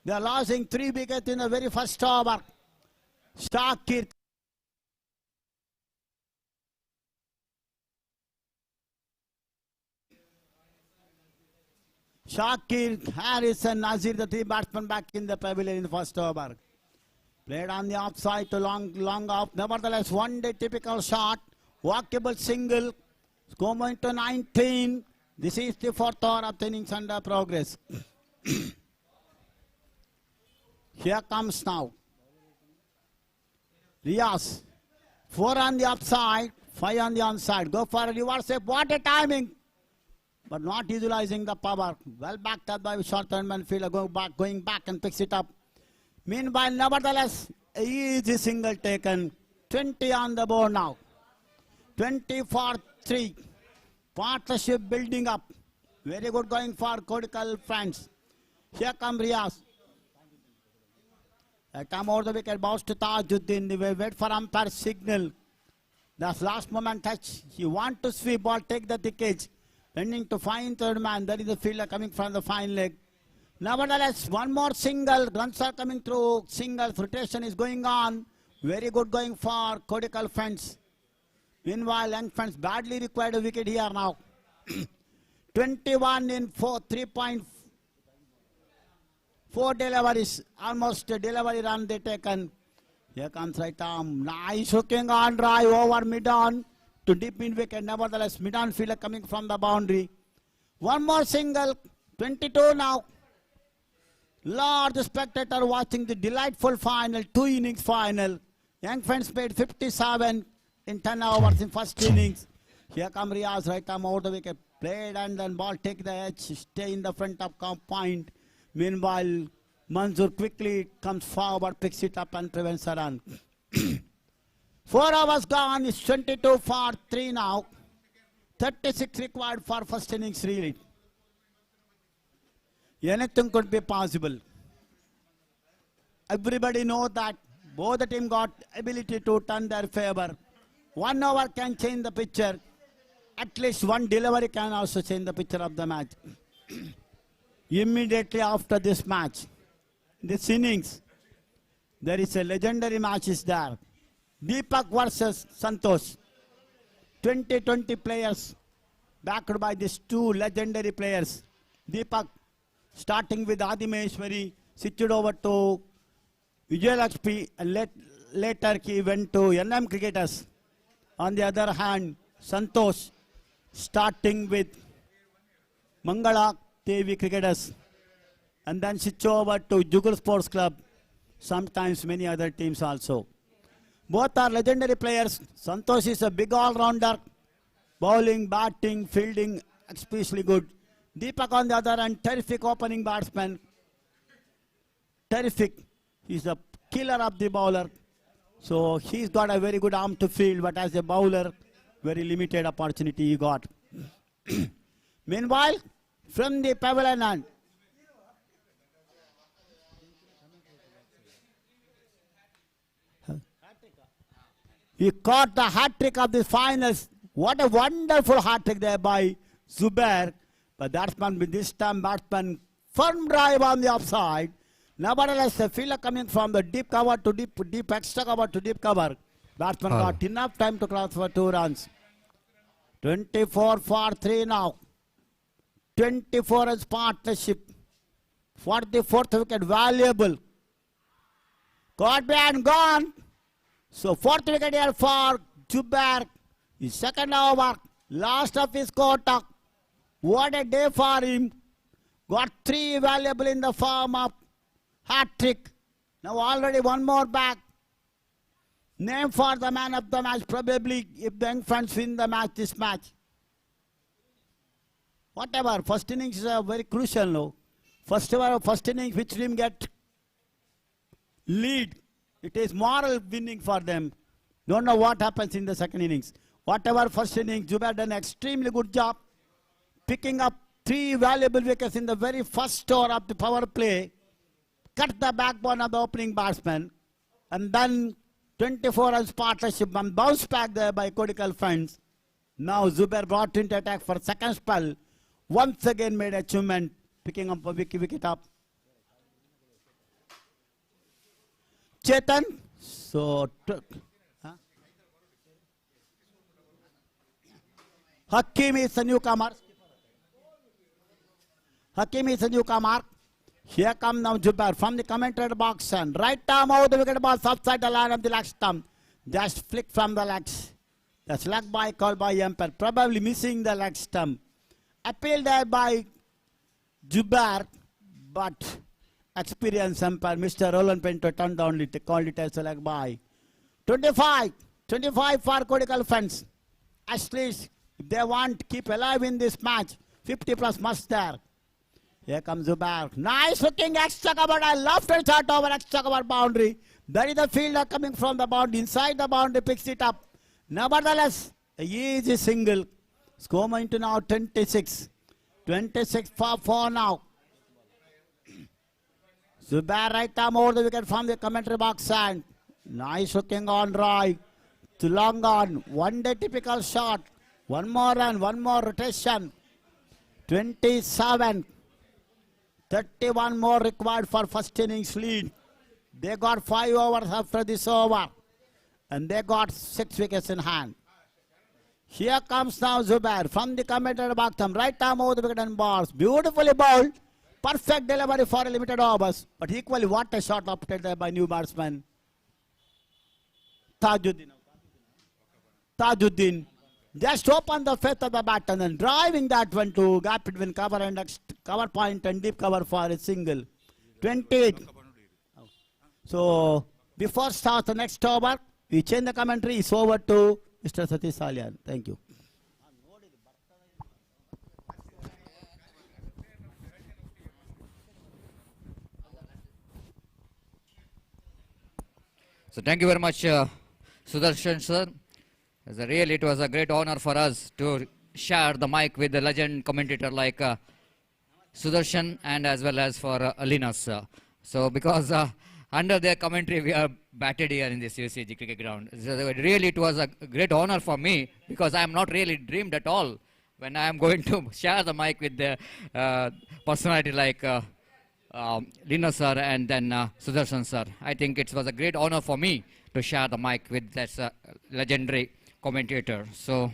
Speaker 5: They are losing 3 wickets in the very first over. Shakir. Shakir, Harris and Nazir, the 3 batsmen back in the pavilion in the first over. Played on the offside to long off. Nevertheless, one day typical shot. Walkable single. Going to 19. This is the 4th over of the innings under progress. Here comes now Riaz. 4 on the upside, 5 on the onside. Go for a reverse sweep. What a timing! But not utilizing the power. Well backed up by short-term fielder going back and picks it up. Meanwhile, nevertheless, easy single taken. 20 on the board now. 20 for 3. Partnership building up. Very good going for Kodikkal fans. Here come Riaz. Come over the wicket, bounce to Tajuddin. They wait for umpire signal. That's last moment touch. He want to sweep ball, take the tickets. Tending to find third man. There is the fielder coming from the fine leg. Nevertheless, one more single. Runs are coming through. Single rotation is going on. Very good going for Kodikkal fans. Meanwhile, young fans badly required a wicket here now. 21 in 3.4 deliveries. Almost a delivery run they taken. Here comes right arm. Nice hooking on drive over mid-on to deep mid wicket. Nevertheless, mid-on fielder coming from the boundary. One more single. 22 now. Large spectator watching the delightful final. 2 innings final. Young fans made 57 in 10 overs in first innings. Here come Riaz, right arm over the wicket. Played and then ball take the edge. Stay in the front of comp point. Meanwhile, Manzoor quickly comes forward, picks it up and prevents a run. 4 hours gone. It's 22 for 3 now. 36 required for first innings really. Anything could be possible. Everybody knows that both the team got ability to turn their favor. 1 over can change the picture. At least one delivery can also change the picture of the match. Immediately after this match, this innings, there is a legendary match is there. Deepak versus Santosh. 20 players backed by these 2 legendary players. Deepak starting with Adi Maheshwari, switched over to Vijayalakshmi, and later he went to NM cricketers. On the other hand, Santosh starting with Mangala Devi cricketers and then switch over to Jugal Sports Club, sometimes many other teams also. Both are legendary players. Santosh is a big all-rounder, bowling, batting, fielding, especially good. Deepak on the other hand, terrific opening batsman. Terrific. He's a killer of the bowler. So he's got a very good arm to field, but as a bowler, very limited opportunity he got. Meanwhile, from the pavilion, he caught the hat-trick of the finals. What a wonderful hat-trick there by Zubair. But batsman, with this time batsman, firm drive on the offside. Nevertheless, the fielder coming from the deep cover to deep extra cover to deep cover. Batsman got enough time to cross for 2 runs. 24 for 3 now. 24 as partnership. 44th wicket, valuable. Caught behind, gone. So 4th wicket here for Zubair. His second over. Last of his quarter. What a day for him. Got 3 valuable in the form of hat-trick. Now already 1 more back. Name for the man of the match probably if the young fans win the match, this match. Whatever, first innings is very crucial now. First innings, which team get lead, it is moral winning for them. Don't know what happens in the second innings. Whatever first innings, Zubair done extremely good job. Picking up 3 valuable wickets in the very first over of the power play. Cut the backbone of the opening batsman. And then 24 runs partnership and bounce back there by Kodikkal fans. Now Zubair brought into attack for second spell. Once again made achievement. picking up a wicket up. Chetan. So, Hakim is the newcomer. Hakim is the newcomer. Here comes now Zubair from the commentator box and right arm out the wicket ball outside the line of the leg stump. Just flick from the legs. The slug by called by umpire, probably missing the leg stump. Appeal there by Zubair, but experienced umpire Mr. Roland Pinto turned down it, called it as a leg by. 25 for Kodik Elephants. At least if they want to keep alive in this match, 50 plus must there. Here comes Zubair. Nice looking extra cover. I love to shot over extra cover boundary. There is the fielder coming from the boundary. Inside the boundary picks it up. Nevertheless, a easy single. Score going to now 26. 26 for 4 now. Zubair right arm over the wicket from the commentary box and nice looking on right. To long on. One day typical shot. One more run. One more rotation. 27. 31 more required for first innings lead. They got 5 overs after this over. And they got 6 wickets in hand. Here comes now Zubair from the commentator box. Right arm over the wicket and balls. Beautifully bowled. Perfect delivery for a limited overs. But equally what a shot opted there by new batsman Tajuddin. Just open the fifth of the bat and then driving that one to gap between cover and cover point and deep cover for a single. 28. So before start the next over, we change the commentary. It's over to Mr. Satish Salyan. Thank you.
Speaker 1: So thank you very much, Sudarshan sir. It was a great honor for us to share the mic with the legend commentator like Sudarshan and as well as for Linus. So because under their commentary we are batted here in this UCG cricket ground. So really it was a great honor for me because I am not really dreamed at all when I am going to share the mic with the personality like Linus sir and then Sudarshan sir. I think it was a great honor for me to share the mic with this legendary commentator. So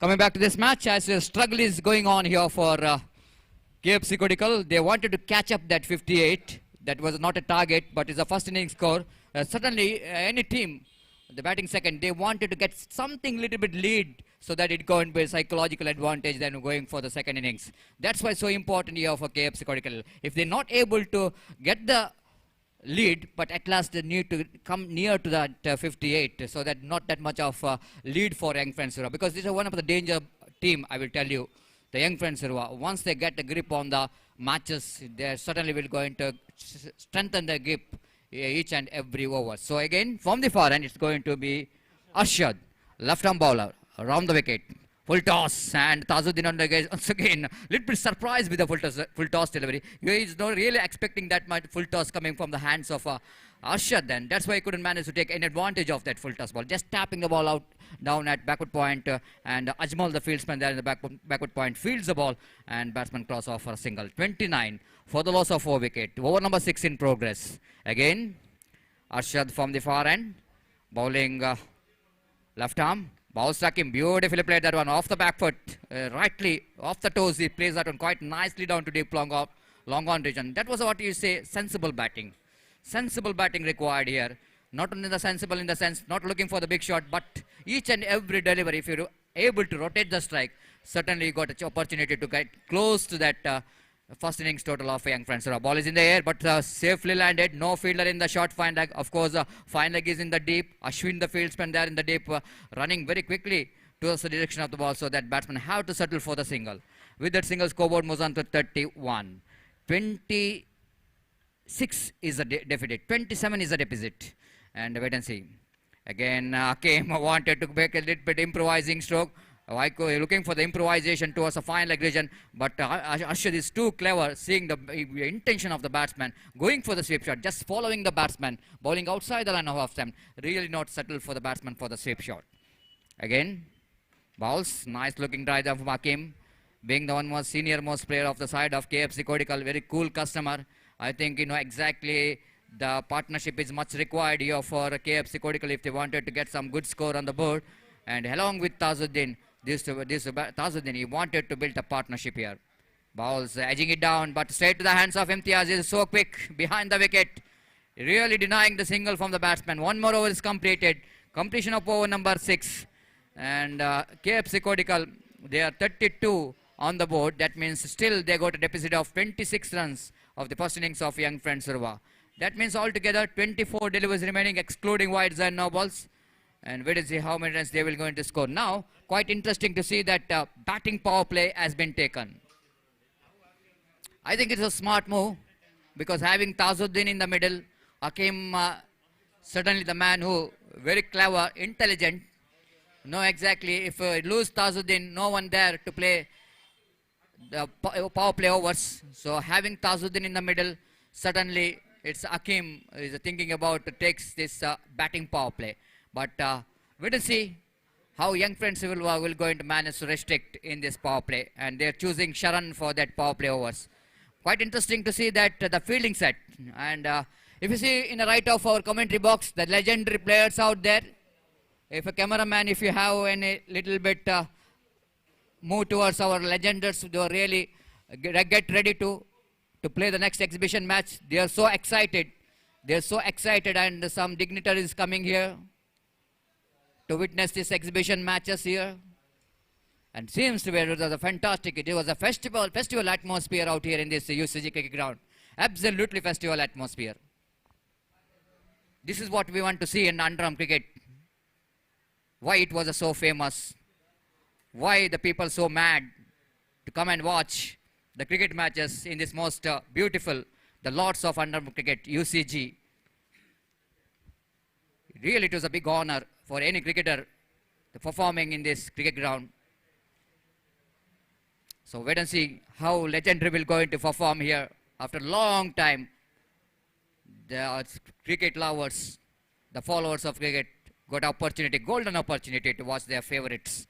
Speaker 1: coming back to this match, as a struggle is going on here for KFC Kodikal, they wanted to catch up that 58. That was not a target, but it's a first inning score. Certainly, any team, the batting second, they wanted to get something little bit lead so that it going to be a psychological advantage than going for the second innings. That's why it's so important here for KFC Kodikal. If they're not able to get the lead, but at last they need to come near to that 58, so that not that much of lead for Young Friends Sirva, because this is one of the danger team, I will tell you. The Young Friends Sirva, once they get a grip on the matches, they certainly will going to strengthen their grip each and every over. So again, from the far end, it's going to be Arshad, left arm bowler, around the wicket. Full toss, and Tajuddin once again, little bit surprised with the full toss delivery. He is not really expecting that much full toss coming from the hands of Arshad then. That's why he couldn't manage to take any advantage of that full toss ball. Just tapping the ball out down at backward point, and Ajmal, the fieldsman there in the backward point, fields the ball, and batsman cross off for a single. 29 for the loss of 4 wicket. Over number 6 in progress. Again, Arshad from the far end, bowling left arm. Bounce Hakim beautifully played that one off the back foot, rightly off the toes. He plays that one quite nicely down to deep long on region. That was what you say, sensible batting. Sensible batting required here. Not only the sensible in the sense, not looking for the big shot, but each and every delivery, if you're able to rotate the strike, certainly you got an opportunity to get close to that first innings total of Young Friends. Ball is in the air, but safely landed. No fielder in the short fine leg. Of course, fine leg is in the deep. Ashwin, the fieldsman there in the deep, running very quickly towards the direction of the ball, so that batsmen have to settle for the single. With that single, scoreboard moves on to 31. 26 is a deficit. 27 is a deficit. And wait and see. Again, Hakim wanted to make a little bit improvising stroke. Vaiko looking for the improvisation towards a fine leg region, but Arshad is too clever, seeing the intention of the batsman, going for the sweep shot, just following the batsman, bowling outside the line of off stump, really not settled for the batsman for the sweep shot. Again, bowls, nice looking drive there from Hakim, being the one most senior most player of the side of KFC Kodigal, very cool customer. I think you know exactly the partnership is much required here for KFC Kodigal if they wanted to get some good score on the board. And along with Tazuddin, Tazuddin, he wanted to build a partnership here. Balls edging it down, but straight to the hands of Imtiaz. Is so quick behind the wicket, really denying the single from the batsman. One more over is completed. Completion of over number 6. And KFC Kodigal, they are 32 on the board. That means still they got a deficit of 26 runs of the first innings of Young Friends Surva. That means altogether 24 deliveries remaining, excluding wides and no balls. And wait to see how many runs they will going to score. Now, quite interesting to see that batting power play has been taken. I think it's a smart move because having Tazuddin in the middle, Hakim certainly the man who very clever, intelligent. Know exactly if lose Tazuddin, no one there to play the power play overs. So having Tazuddin in the middle, certainly it's Hakim is thinking about to takes this batting power play. But we will see how Young Friends will going to manage to restrict in this power play, and they're choosing Sharan for that power play overs. Quite interesting to see that the fielding set. And if you see in the right of our commentary box, the legendary players out there. If a cameraman, if you have any little bit move towards our legenders, they are really get ready to play the next exhibition match. They are so excited. They are so excited, and some dignitaries coming here to witness this exhibition matches here. And seems to be it was a fantastic. It was a festival atmosphere out here in this UCG cricket ground. Absolutely festival atmosphere. This is what we want to see in underarm cricket. Why it was so famous. Why the people so mad to come and watch the cricket matches in this most beautiful, the Lords of Underarm Cricket, UCG. Really, it was a big honor for any cricketer performing in this cricket ground. So wait and see how legendary will going to perform here after a long time. The cricket lovers, the followers of cricket, got opportunity, golden opportunity to watch their favorites.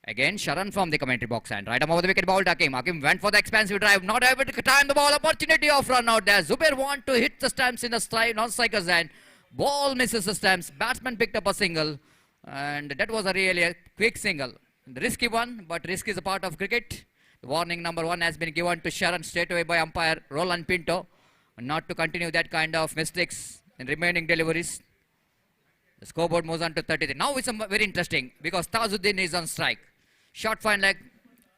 Speaker 1: Again, Sharan from the commentary box, and right over the wicket ball, Hakim. Hakim went for the expansive drive, not able to time the ball. Opportunity of run out there. Zubair want to hit the stumps in the non-striker's hand. Ball misses the stumps. Batsman picked up a single, and that was a really a quick single. The risky one, but risk is a part of cricket. The warning number 1 has been given to Sharan straight away by umpire Roland Pinto, not to continue that kind of mistakes in remaining deliveries. The scoreboard moves on to 33. Now it's very interesting because Tazuddin is on strike. Short fine leg.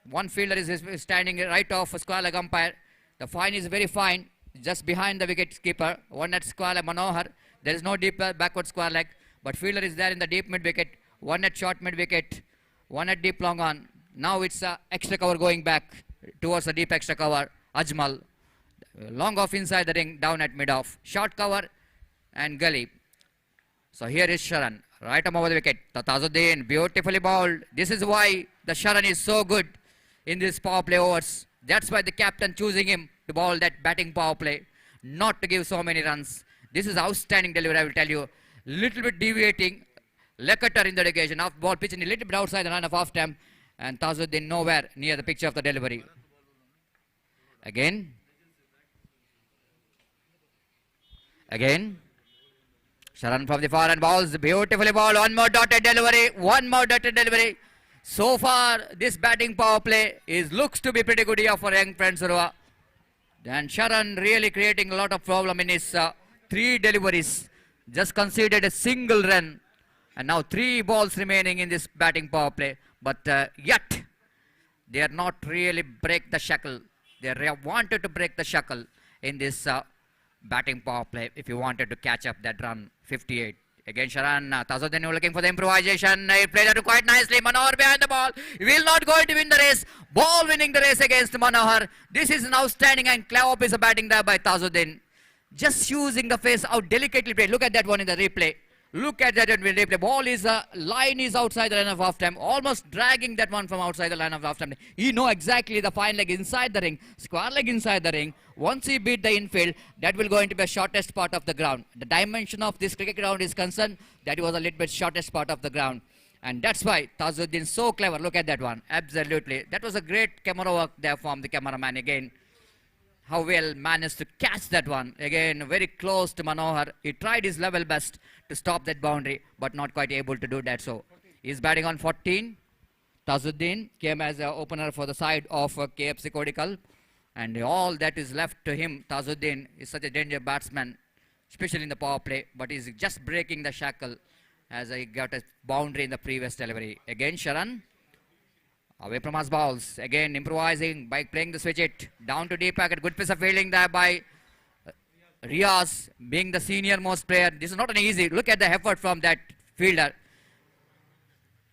Speaker 1: One fielder is standing right off a square leg umpire. The fine is very fine, just behind the wicket keeper. One at square leg Manohar. There is no deep backward square leg, but fielder is there in the deep mid wicket. One at short mid wicket. One at deep long on. Now it's extra cover going back towards the deep extra cover. Ajmal. Long off inside the ring, down at mid off. Short cover and gully. So here is Sharan. Right arm over the wicket. Tazuddin beautifully bowled. This is why the Sharan is so good in this power play overs. That's why the captain choosing him to bowl that batting power play. Not to give so many runs. This is outstanding delivery, I will tell you. Little bit deviating. Lekater in the occasion. Off ball pitching a little bit outside the line of off stump. And Tazuddin nowhere near the picture of the delivery. Again. Sharan from the far end balls. Beautifully ball. One more dotted delivery. So far, this batting power play looks to be pretty good here for Young Friends Surva. And Sharan really creating a lot of problem in his 3 deliveries. Just conceded a single run. And now 3 balls remaining in this batting power play. But yet, they are not really break the shackle. They wanted to break the shackle in this batting power play if you wanted to catch up that run. 58. Again, Sharan, Tazuddin looking for the improvisation. He played it quite nicely. Manohar behind the ball. He will not going to win the race. Ball winning the race against Manohar. This is an outstanding and clever piece of batting there by Tazuddin. Just using the face out delicately played. Look at that one in the replay. Look at that in the replay. Ball is line is outside the line of half time. Almost dragging that one from outside the line of half time. He know exactly the fine leg inside the ring. Square leg inside the ring. Once he beat the infield, that will going to be the shortest part of the ground. The dimension of this cricket ground is concerned, that was a little bit shortest part of the ground. And that's why Tajuddin so clever. Look at that one. Absolutely. That was a great camera work there from the cameraman again. How well managed to catch that one. Again, very close to Manohar. He tried his level best to stop that boundary, but not quite able to do that so. He's batting on 14. Tajuddin came as an opener for the side of KFC Kodikal. And all that is left to him, Tajuddin is such a dangerous batsman, especially in the power play, but he's just breaking the shackle as he got a boundary in the previous delivery. Again, Sharan, away from us balls. Again, improvising by playing the switch it down to deep packet. Good piece of fielding there by Riaz, being the senior most player. This is not an easy. Look at the effort from that fielder.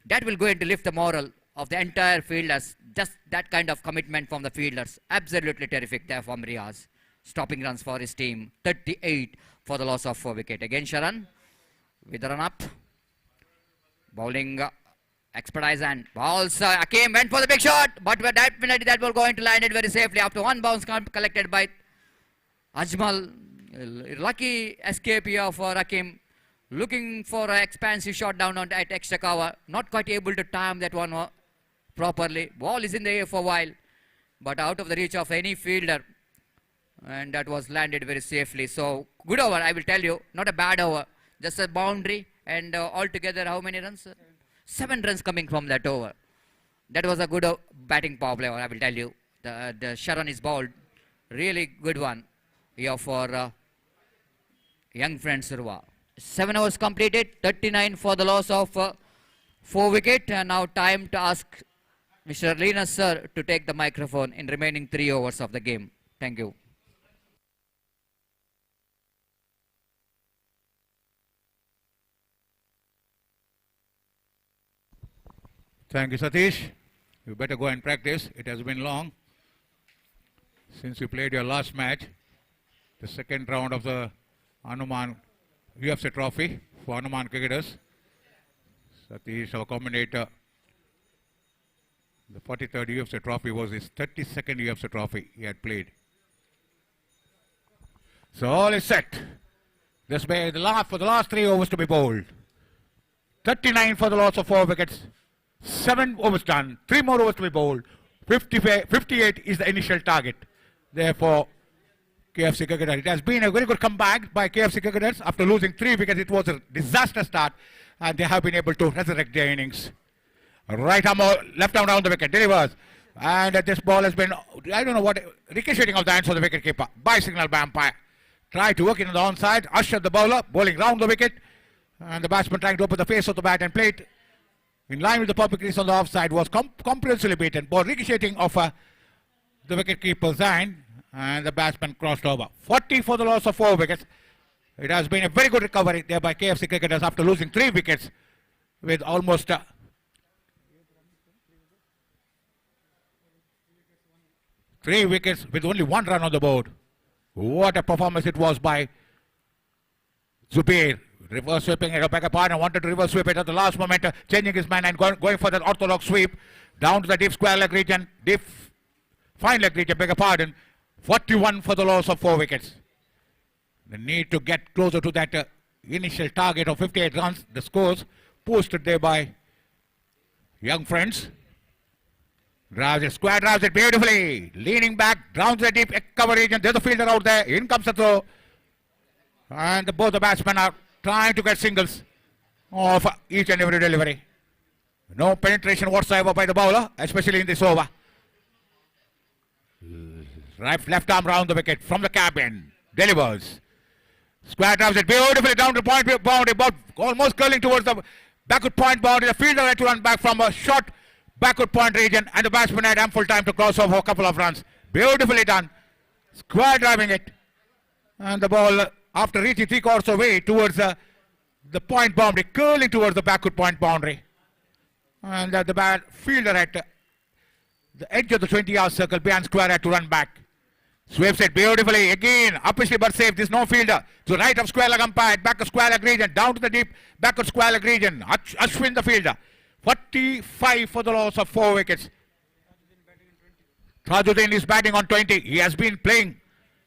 Speaker 1: That will go to lift the moral of the entire fielders. Just that kind of commitment from the fielders. Absolutely terrific there from Riaz. Stopping runs for his team. 38 for the loss of 4 wicket. Again, Sharan with the run up. Bowling expertise and balls. Akeem went for the big shot, but definitely that ball going to land it very safely after one bounce collected by Ajmal. Lucky escape here for Akeem. Looking for an expansive shot down on at extra cover. Not quite able to time that one properly. Ball is in the air for a while, but out of the reach of any fielder. And that was landed very safely. So, good over, I will tell you. Not a bad over. Just a boundary. And altogether, how many runs? 7 runs coming from that over. That was a good batting power play, I will tell you. The Sharan is bowled. Really good one here for young friend Surwa. 7 overs completed. 39 for the loss of 4 wicket. And now time to ask Mr. Linus sir to take the microphone in remaining 3 overs of the game. Thank you.
Speaker 3: Thank you, Satish. You better go and practice. It has been long since you played your last match, the second round of the Hanuman UFC Trophy for Hanuman cricketers. Satish, our commentator, the 43rd UFC Trophy was his 32nd UFC Trophy he had played. So all is set. This way, for the last 3 overs to be bowled. 39 for the loss of 4 wickets. 7 overs done, 3 more overs to be bowled. 58 is the initial target. Therefore, KFC cricketers. It has been a very good comeback by KFC cricketers. After losing 3 wickets, it was a disaster start, and they have been able to resurrect their innings. Right arm, left arm down the wicket, delivers. And this ball has been, I don't know what, ricocheting off the hands of the wicketkeeper. By signal by umpire. Try to work in on the onside. Usher the bowler, bowling round the wicket. And the batsman trying to open the face of the bat and play it in line with the public crease on the offside, was comprehensively beaten. Ball ricocheting off the wicket-keeper's hand, and the batsman crossed over. 40 for the loss of 4 wickets. It has been a very good recovery there by KFC cricketers after losing 3 wickets with almost 3 wickets with only 1 run on the board. What a performance it was by Zubair. Reverse sweeping it back apart and wanted to reverse sweep it at the last moment, changing his man and going for that orthodox sweep down to the deep square leg region, deep fine leg region, beg your pardon. 41 for the loss of 4 wickets. The need to get closer to that initial target of 58 runs. The scores posted there by young friends. Drives it, square drives it beautifully, leaning back, drowns the deep cover region. There's a fielder out there. In comes the throw, and both the batsmen are trying to get singles of each and every delivery. No penetration whatsoever by the bowler, especially in this over. Right, left arm round the wicket from the cabin. Delivers. Square drives it beautifully down to point boundary, but almost curling towards the backward point boundary. The fielder had to run back from a short backward point region, and the batsman had ample time to cross over a couple of runs. Beautifully done. Square driving it. And the ball, after reaching 3/4 away towards the point boundary, curling towards the backward point boundary. And the fielder at the edge of the 20-yard circle behind square had to run back. Sweeps it beautifully. Again, upishly but safe. There's no fielder. To right of square leg umpire, back of square leg region, down to the deep backward square leg region. Ashwin the fielder. 45 for the loss of 4 wickets. Tajuddin is batting on 20. He has been playing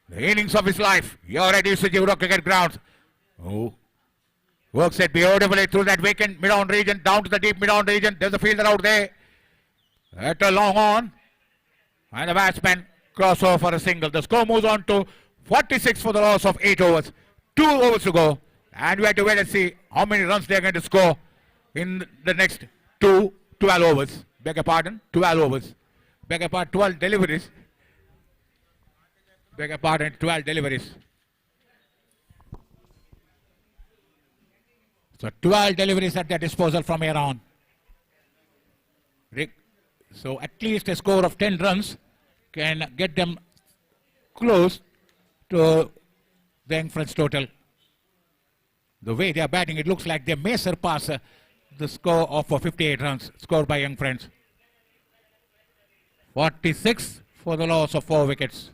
Speaker 3: the innings of his life here at UCG Cricket Grounds. Oh, Works it beautifully through that vacant mid-on region, down to the deep mid-on region. There's a fielder out there. At a long on. And the batsman cross over for a single. The score moves on to 46 for the loss of 8 overs. 2 overs to go. And we have to wait and see how many runs they are going to score in the next 12 overs. Beg your pardon, 12 overs. Beg your pardon, 12 deliveries. Beg your pardon, 12 deliveries. So 12 deliveries at their disposal from here on. So at least a score of 10 runs can get them close to the young friends total. The way they are batting, it looks like they may surpass the score of 58 runs scored by young friends. 46 for the loss of 4 wickets.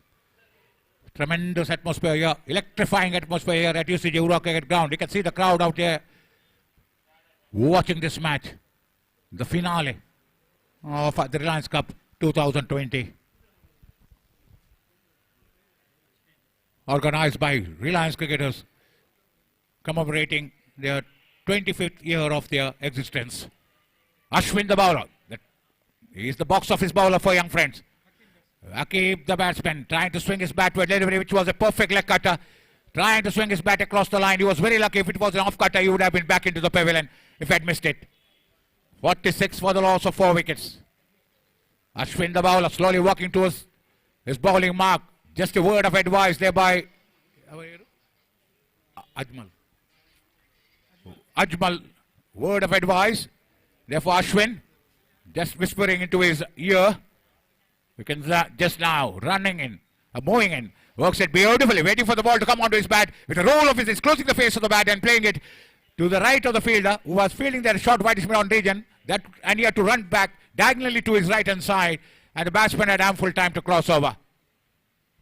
Speaker 3: Tremendous atmosphere here, electrifying atmosphere here at UCG Ura Cricket Ground. You can see the crowd out here watching this match, the finale of the Reliance Cup 2020. Organized by Reliance cricketers, commemorating their 25th year of their existence. Ashwin the bowler. He is the box office bowler for young friends. Akib the batsman trying to swing his bat to a delivery which was a perfect leg cutter. Trying to swing his bat across the line. He was very lucky. If it was an off cutter, he would have been back into the pavilion if he had missed it. 46 for the loss of 4 wickets. Ashwin the bowler slowly walking towards his bowling mark. Just a word of advice there by Ajmal. Ajmal, word of advice. Therefore Ashwin, just whispering into his ear. We can just now running in, moving in. Works it beautifully, waiting for the ball to come onto his bat. With a roll of his, he's closing the face of the bat and playing it to the right of the fielder, who was fielding that short whitish mid-on region. And he had to run back diagonally to his right hand side. And the batsman had ample time to cross over.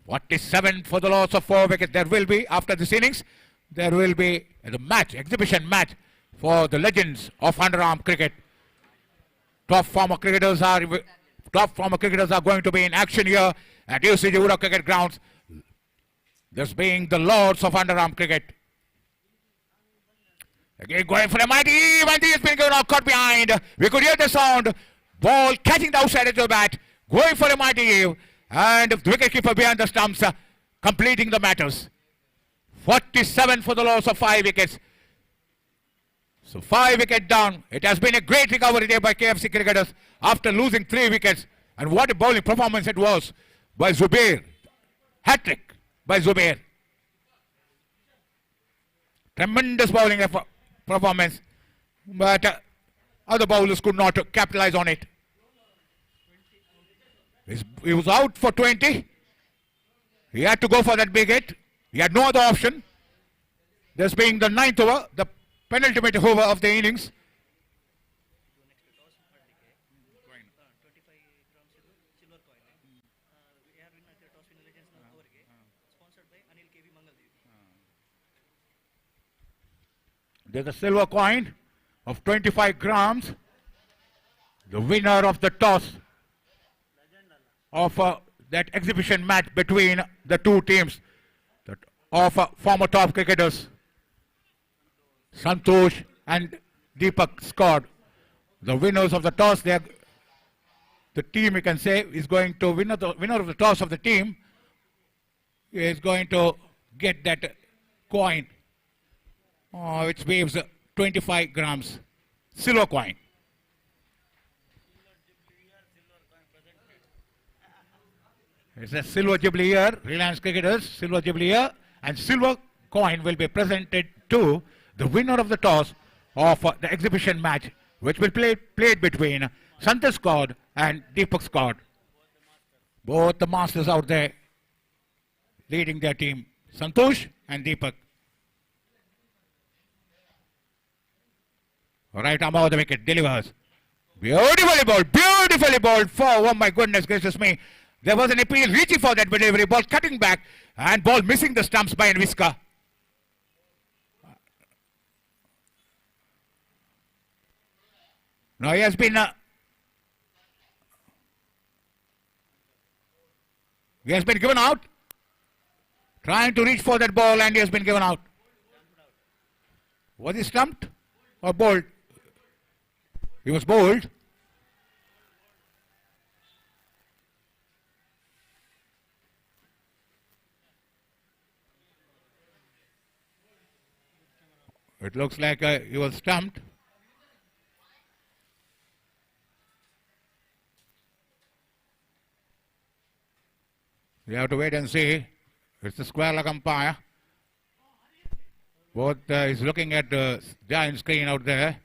Speaker 3: 47 for the loss of 4 wickets. There will be, after this innings, there will be the match, exhibition match for the legends of underarm cricket. Top former cricketers are going to be in action here at UCG Ura Cricket Grounds. This being the lords of underarm cricket. Again going for a mighty eve, and he has been caught behind. We could hear the sound. Ball catching the outside edge of the bat. Going for a mighty eve. And the wicketkeeper behind the stumps completing the matters. 47 for the loss of 5 wickets. So 5 wicket down. It has been a great recovery there by KFC cricketers after losing 3 wickets. And what a bowling performance it was by Zubair. Hat-trick by Zubair. Tremendous bowling performance. But other bowlers could not capitalize on it. He was out for 20. He had to go for that big hit. He had no other option. This being the 9th over, the penultimate over of the innings. There's a silver coin of 25 grams. The winner of the toss of that exhibition match between the two teams of former top cricketers. Santosh and Deepak scored. The winners of the toss, the team, you can say, is going to winner of the toss of the team is going to get that coin, which weighs 25 grams, silver coin. It's a silver jubilee year, Reliance cricketers, silver jubilee year, and silver coin will be presented to the winner of the toss of the exhibition match, which will be played between Santosh Scott and Deepak Scott. Both the masters out there leading their team, Santosh and Deepak. Right arm over the wicket, delivers. Beautifully bowled for, oh my goodness gracious me. There was an appeal reaching for that delivery, ball cutting back, and ball missing the stumps by Anviska. Now he has been given out, trying to reach for that ball, and he has been given out. Was he stumped or bowled? He was bowled. It looks like he was stumped. You have to wait and see. It's a square leg umpire. Both is looking at the giant screen out there.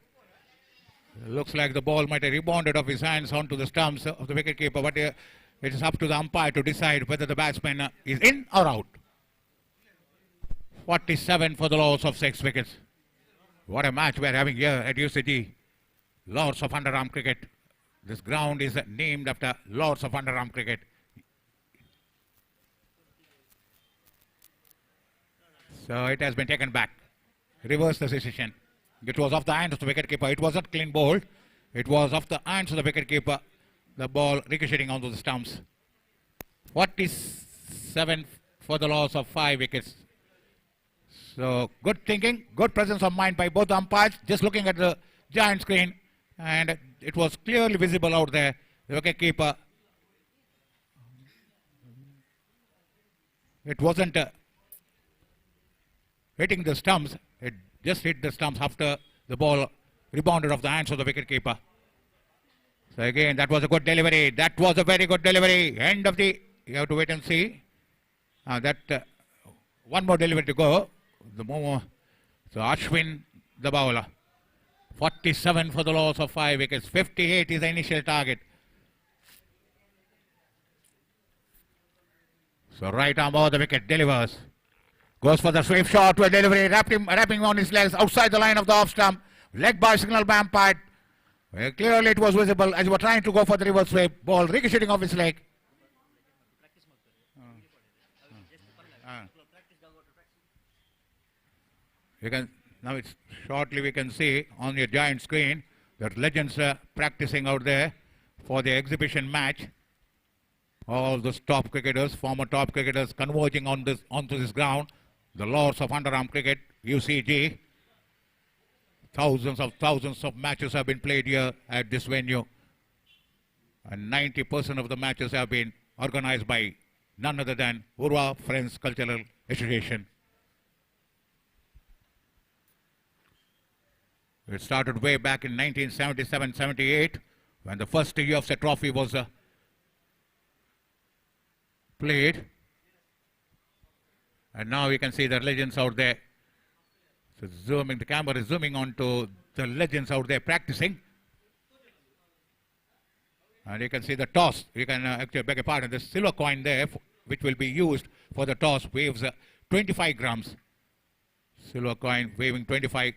Speaker 3: Looks like the ball might have rebounded off his hands onto the stumps of the wicketkeeper, but it is up to the umpire to decide whether the batsman is in or out. 47 for the loss of 6 wickets. What a match we are having here at UCG. Lords of Underarm Cricket. This ground is named after Lords of Underarm Cricket. So it has been taken back. Reverse the decision. It was off the hands of the wicketkeeper. It wasn't clean bowled. It was off the hands of the wicketkeeper. The ball ricocheting onto the stumps. 47 for the loss of 5 wickets. So good thinking, good presence of mind by both umpires. Just looking at the giant screen, and it was clearly visible out there. The wicketkeeper. It wasn't hitting the stumps. It just hit the stumps after the ball rebounded off the hands of the wicketkeeper. So again, that was a good delivery. That was a very good delivery. End of the. You have to wait and see. One more delivery to go. So Ashwin, the bowler. 47 for the loss of 5 wickets. 58 is the initial target. So right arm over the wicket, delivers. Goes for the sweep shot to a delivery, wrapping on his legs outside the line of the off stump. Leg by signal by umpire. Well, clearly it was visible as he was trying to go for the reverse sweep. Ball ricocheting off his leg. Now it's shortly we can see on your giant screen that legends are practicing out there for the exhibition match. All those top cricketers, former top cricketers converging onto this ground. The Lords of Underarm Cricket, UCG. Thousands of matches have been played here at this venue. And 90% of the matches have been organized by none other than Urva Friends Cultural Association. It started way back in 1977-78 when the first UFC trophy was played. And now you can see the legends out there. So the camera is zooming on to the legends out there practicing. And you can see the toss. You can actually beg a pardon. The silver coin there, which will be used for the toss, weighs 25 grams. Silver coin weighing 25.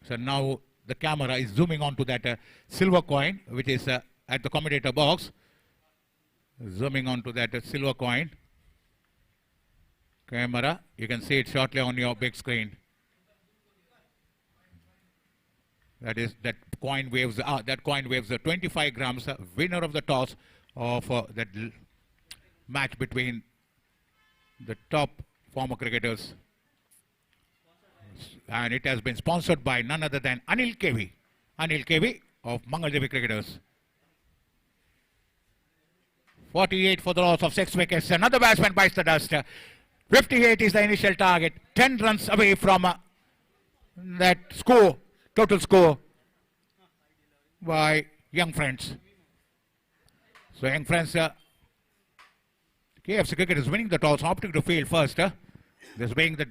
Speaker 3: So now the camera is zooming on to that silver coin, which is at the commentator box. Zooming on to that silver coin. Camera, you can see it shortly on your big screen. That coin weighs 25 grams. Winner of the toss of that match between the top former cricketers. And it has been sponsored by none other than Anil KV. Anil KV of Mangaldevi Cricketers. 48 for the loss of 6 wickets. Another batsman bites the dust. 58 is the initial target. 10 runs away from that score, total score by Young Friends. So Young Friends, KFC Cricket is winning the toss, opting to field first. This being the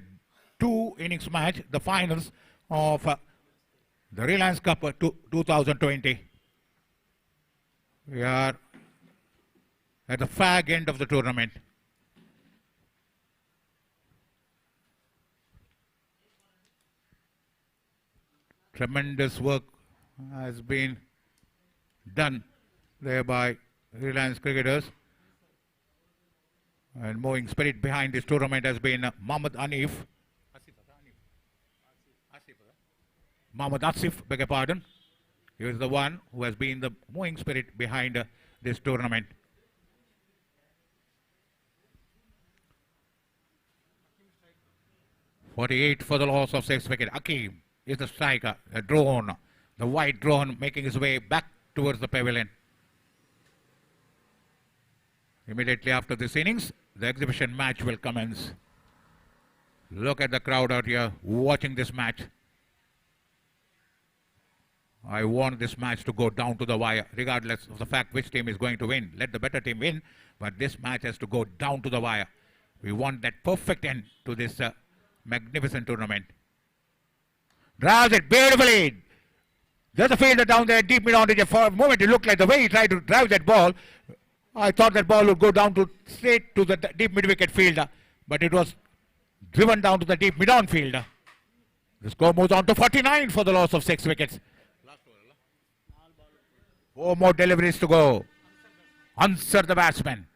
Speaker 3: 2 innings match, the finals of the Reliance Cup 2020. We are at the fag end of the tournament. Tremendous work has been done there by Reliance cricketers. And moving spirit behind this tournament has been Mohammad Asif, beg your pardon. He is the one who has been the moving spirit behind this tournament. .48 for the loss of 6 wicket. Akeem is the striker, the drone, the white drone making his way back towards the pavilion. Immediately after this innings, the exhibition match will commence. Look at the crowd out here watching this match. I want this match to go down to the wire, regardless of the fact which team is going to win. Let the better team win, but this match has to go down to the wire. We want that perfect end to this magnificent tournament. Drives it beautifully. There's a fielder down there, deep mid on region. For a moment, it looked like the way he tried to drive that ball. I thought that ball would go down to straight to the deep mid wicket fielder, but it was driven down to the deep mid on fielder. The score moves on to 49 for the loss of 6 wickets. 4 more deliveries to go. Answer the batsman.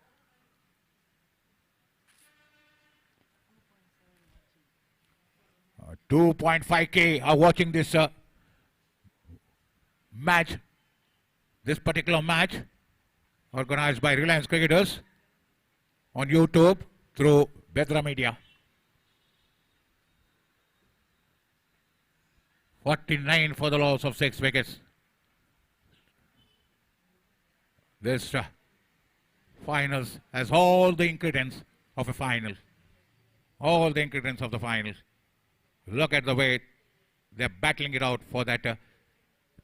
Speaker 3: Uh, 2.5K are watching this match. This particular match organized by Reliance Cricketers on YouTube through Bedra Media. 49 for the loss of 6 wickets. This finals has all the ingredients of a final. All the ingredients of the finals. Look at the way they're battling it out for that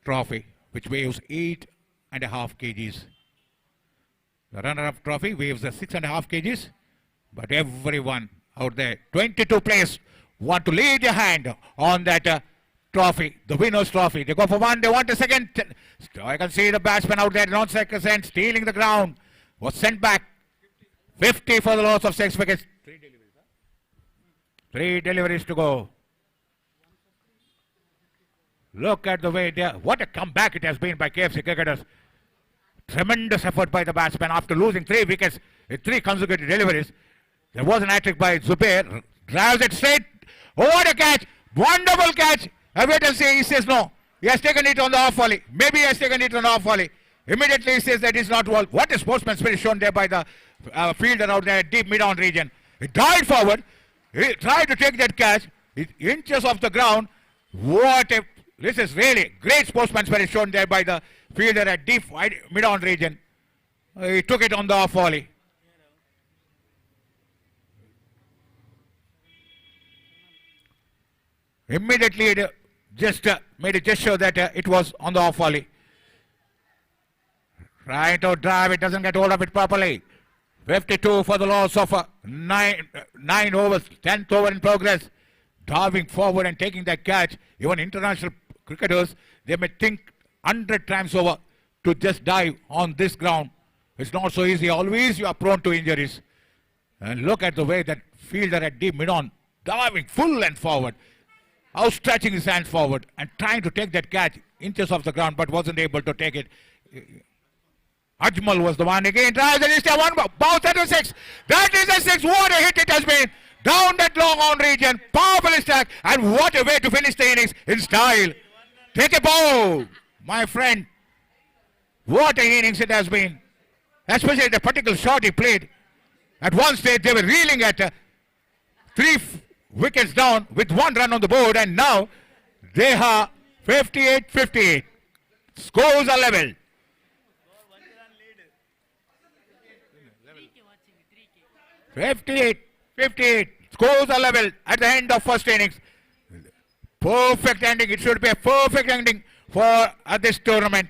Speaker 3: trophy, which weighs 8.5 kgs. The runner-up trophy weighs 6.5 kgs, but everyone out there, 22 players, want to lay their hand on that trophy, the winner's trophy. They go for one, they want a second. I can see the batsman out there, non-second, stealing the ground. Was sent back. 50 for the loss of 6 wickets. 3 deliveries to go. Look at the way there. What a comeback it has been by KFC Cricketers. Tremendous effort by the batsman after losing 3 wickets in 3 consecutive deliveries. There was an hat-trick by Zubair. Drives it straight. What a catch. Wonderful catch. I wait and see. He says no. He has taken it on the off volley. Maybe he has taken it on the off volley. Immediately he says that it's not well. What a sportsman spirit shown there by the fielder out there, deep mid-on region. He dived forward. He tried to take that catch. Inches off the ground. What a... This is really great sportsman spirit shown there by the fielder at deep mid-on region. He took it on the off volley. Immediately it just made a gesture that it was on the off volley. Trying to drive, it doesn't get hold of it properly. 52 for the loss of 9 overs, 10th over in progress. Diving forward and taking that catch. Even international cricketers, they may think 100 times over to just dive on this ground. It's not so easy. Always you are prone to injuries. And look at the way that fielder at deep mid-on, diving full length forward, outstretching his hands forward and trying to take that catch inches off the ground, but wasn't able to take it. Ajmal was the one again. Tries and it's a one bounce at a 6. That is a 6. What a hit it has been. Down that long on region. Powerful attack. And what a way to finish the innings in style. Take a bow, my friend. What an innings it has been. Especially the particular shot he played. At one stage they were reeling at 3 wickets down with 1 run on the board, and now they are 58-58. Scores are level. 58-58. Scores are level at the end of first innings. Perfect ending. It should be a perfect ending for this tournament.